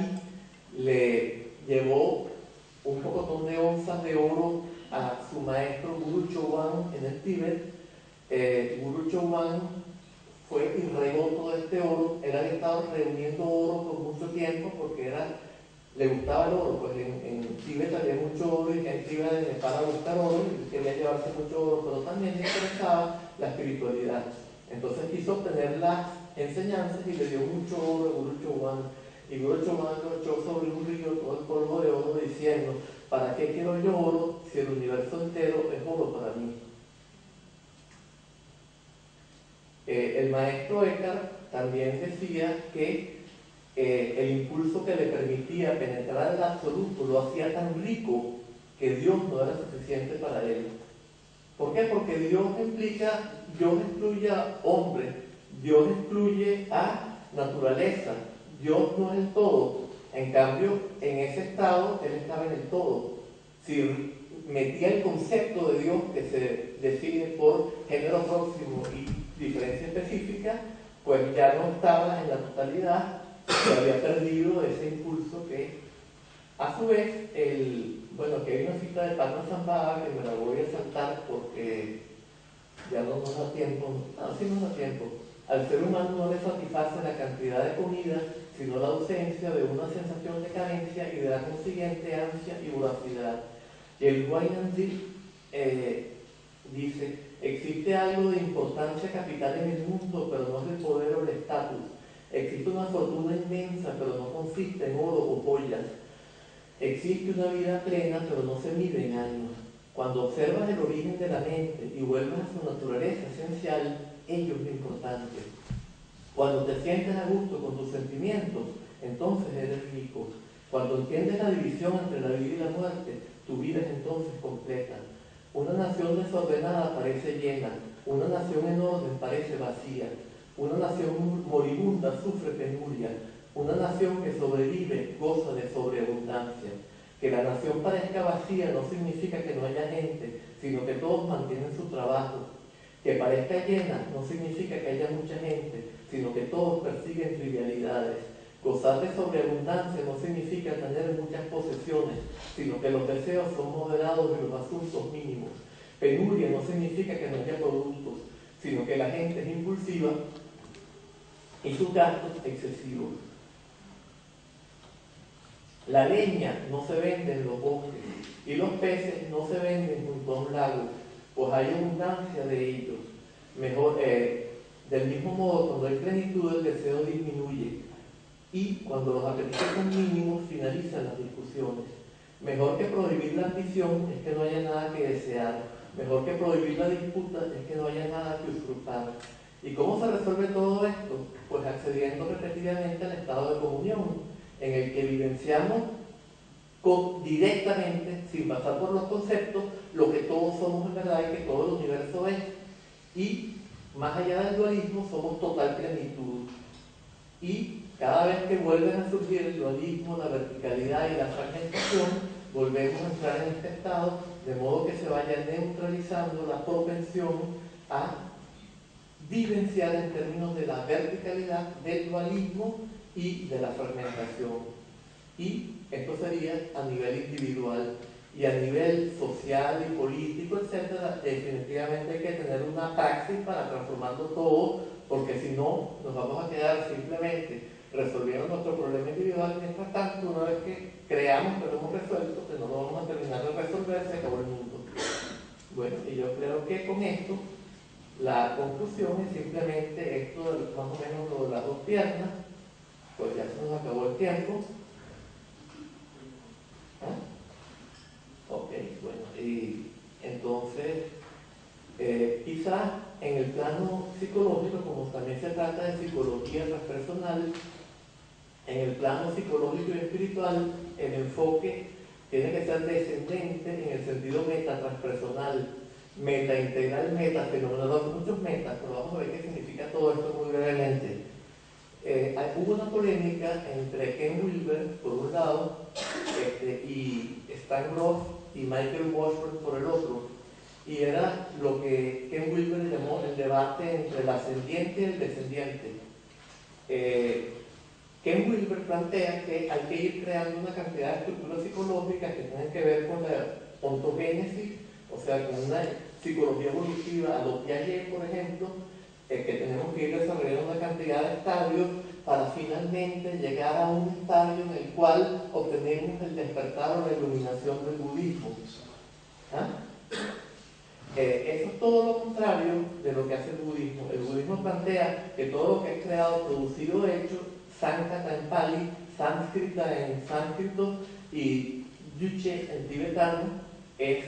le llevó un pocotón de onzas de oro a su maestro Guru Chowan en el Tíbet, Guru Chowan fue y regó todo este oro. Él había estado reuniendo oro por mucho tiempo porque le gustaba el oro, pues en Tíbet había mucho oro y gente iba de Nepal a buscar oro y quería llevarse mucho oro, pero también le interesaba la espiritualidad. Entonces quiso obtener las enseñanzas y le dio mucho oro a Guru Chowan. Y Guru Chowan lo echó sobre un río todo el polvo de oro diciendo: ¿para qué quiero yo oro si el universo entero es oro para mí? El maestro Eckhart también decía que el impulso que le permitía penetrar el absoluto lo hacía tan rico que Dios no era suficiente para él. ¿Por qué? Porque Dios excluye a hombre, Dios excluye a naturaleza, Dios no es el todo. En cambio, en ese estado, él estaba en el todo. Si metía el concepto de Dios, que se define por género próximo y diferencia específica, pues ya no estaba en la totalidad, se había perdido ese impulso que, a su vez, que hay una cita de Padmasambhava que me la voy a saltar porque ya no nos da tiempo. No, sí nos da tiempo. Al ser humano no le satisface la cantidad de comida, sino la ausencia de una sensación de carencia y de la consiguiente ansia y voracidad. Y el Guayanzi dice: existe algo de importancia capital en el mundo, pero no es el poder o el estatus. Existe una fortuna inmensa, pero no consiste en oro o joyas. Existe una vida plena, pero no se mide en años. Cuando observas el origen de la mente y vuelves a su naturaleza esencial, ello es lo importante. Cuando te sientes a gusto con tus sentimientos, entonces eres rico. Cuando entiendes la división entre la vida y la muerte, tu vida es entonces completa. Una nación desordenada parece llena, una nación en orden parece vacía, una nación moribunda sufre penuria, una nación que sobrevive goza de sobreabundancia. Que la nación parezca vacía no significa que no haya gente, sino que todos mantienen su trabajo. Que parezca llena no significa que haya mucha gente, sino que todos persiguen trivialidades. Gozar de sobreabundancia no significa tener muchas posesiones, sino que los deseos son moderados y los asuntos mínimos. Penuria no significa que no haya productos, sino que la gente es impulsiva y sus gastos excesivos. La leña no se vende en los bosques y los peces no se venden junto a un lago, pues hay abundancia de ellos. Del mismo modo, cuando hay plenitud, el deseo disminuye, y cuando los apetitos son mínimos, finalizan las discusiones. Mejor que prohibir la ambición es que no haya nada que desear. Mejor que prohibir la disputa es que no haya nada que usufructar. ¿Y cómo se resuelve todo esto? Pues accediendo repetidamente al estado de comunión, en el que vivenciamos directamente, sin pasar por los conceptos, lo que todos somos en verdad y que todo el universo es. Y más allá del dualismo, somos total plenitud. Y cada vez que vuelven a surgir el dualismo, la verticalidad y la fragmentación, volvemos a entrar en este estado, de modo que se vaya neutralizando la propensión a vivenciar en términos de la verticalidad, del dualismo y de la fragmentación. Y esto sería a nivel individual. Y a nivel social y político, etc., definitivamente hay que tener una praxis para transformarlo todo, porque si no, nos vamos a quedar simplemente resolviendo nuestro problema individual. Mientras tanto, una vez que creamos que lo hemos resuelto, que no lo vamos a terminar de resolver, se acabó el mundo. Bueno, y yo creo que con esto la conclusión es simplemente esto de más o menos lo de las dos piernas. Pues ya se nos acabó el tiempo. ¿Ah? Ok, bueno, y entonces quizás en el plano psicológico, como también se trata de psicología transpersonal, en el plano psicológico y espiritual el enfoque tiene que ser descendente en el sentido metatranspersonal, metaintegral, metafenomenológico, muchos metas, pero vamos a ver qué significa todo esto muy brevemente. Hubo una polémica entre Ken Wilber, por un lado, y Stan Grof y Michael Washburn por el otro, y era lo que Ken Wilber llamó el debate entre el ascendiente y el descendiente. Ken Wilber plantea que hay que ir creando una cantidad de estructuras psicológicas que tienen que ver con la ontogénesis, o sea, con una psicología evolutiva a lo Piaget, por ejemplo, que tenemos que ir desarrollando una cantidad de estadios para finalmente llegar a un estadio en el cual obtenemos el despertar o la iluminación del budismo. ¿Ah? Eso es todo lo contrario de lo que hace el budismo. El budismo plantea que todo lo que es creado, producido, hecho, Sankata en Pali, Sánskrita en sánscrito y Yuche en tibetano, es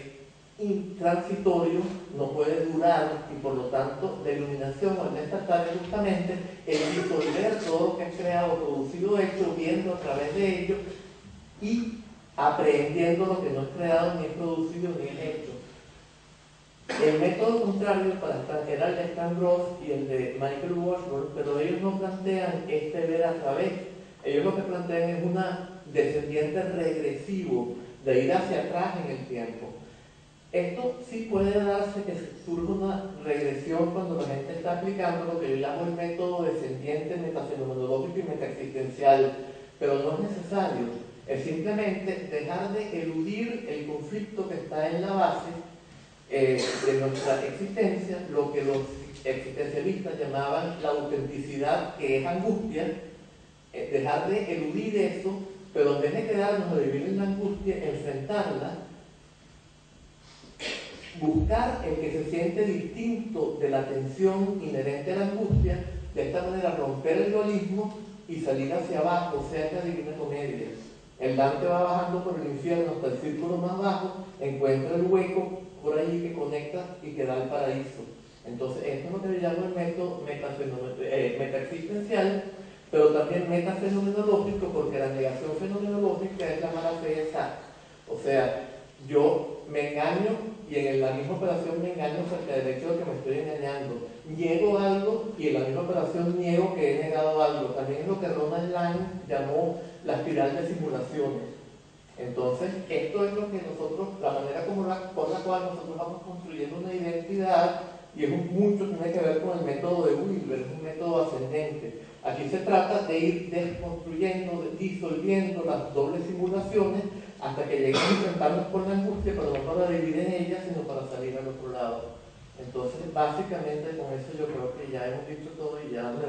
intransitorio, no puede durar, y por lo tanto la iluminación o el despertar es justamente el disolver todo lo que es creado, producido, hecho, viendo a través de ello y aprehendiendo lo que no es creado, ni es producido, ni es hecho. El método contrario era el de Stan Grof y el de Michael Washburn, pero ellos no plantean este ver a través. Ellos lo que plantean es una descendiente regresivo, de ir hacia atrás en el tiempo. Esto sí puede darse que surja una regresión cuando la gente está aplicando lo que yo llamo el método descendiente metafenomenológico y metaexistencial, pero no es necesario. Es simplemente dejar de eludir el conflicto que está en la base de nuestra existencia, lo que los existencialistas llamaban la autenticidad, que es angustia, dejar de eludir eso, pero en vez de quedarnos a vivir en la angustia, enfrentarla, buscar el que se siente distinto de la tensión inherente a la angustia, de esta manera romper el dualismo y salir hacia abajo, o sea, la Divina Comedia. El Dante va bajando por el infierno hasta el círculo más bajo, encuentra el hueco por allí que conecta y que da al paraíso. Entonces, esto es lo que yo llamo el método metaexistencial, pero también metafenomenológico, porque la negación fenomenológica es la mala fe exacta. O sea, yo me engaño y en la misma operación me engaño acerca del hecho de que me estoy engañando. Niego algo y en la misma operación niego que he negado algo. También es lo que Ronald Lang llamó la espiral de simulaciones. Entonces, esto es lo que nosotros, la manera por la cual nosotros vamos construyendo una identidad, y es mucho tiene que ver con el método de Wilber, es un método ascendente. Aquí se trata de ir desconstruyendo, disolviendo las dobles simulaciones hasta que lleguemos a enfrentarnos con la angustia, pero no para vivir en ella, sino para salir al otro lado. Entonces, básicamente con eso yo creo que ya hemos dicho todo y ya me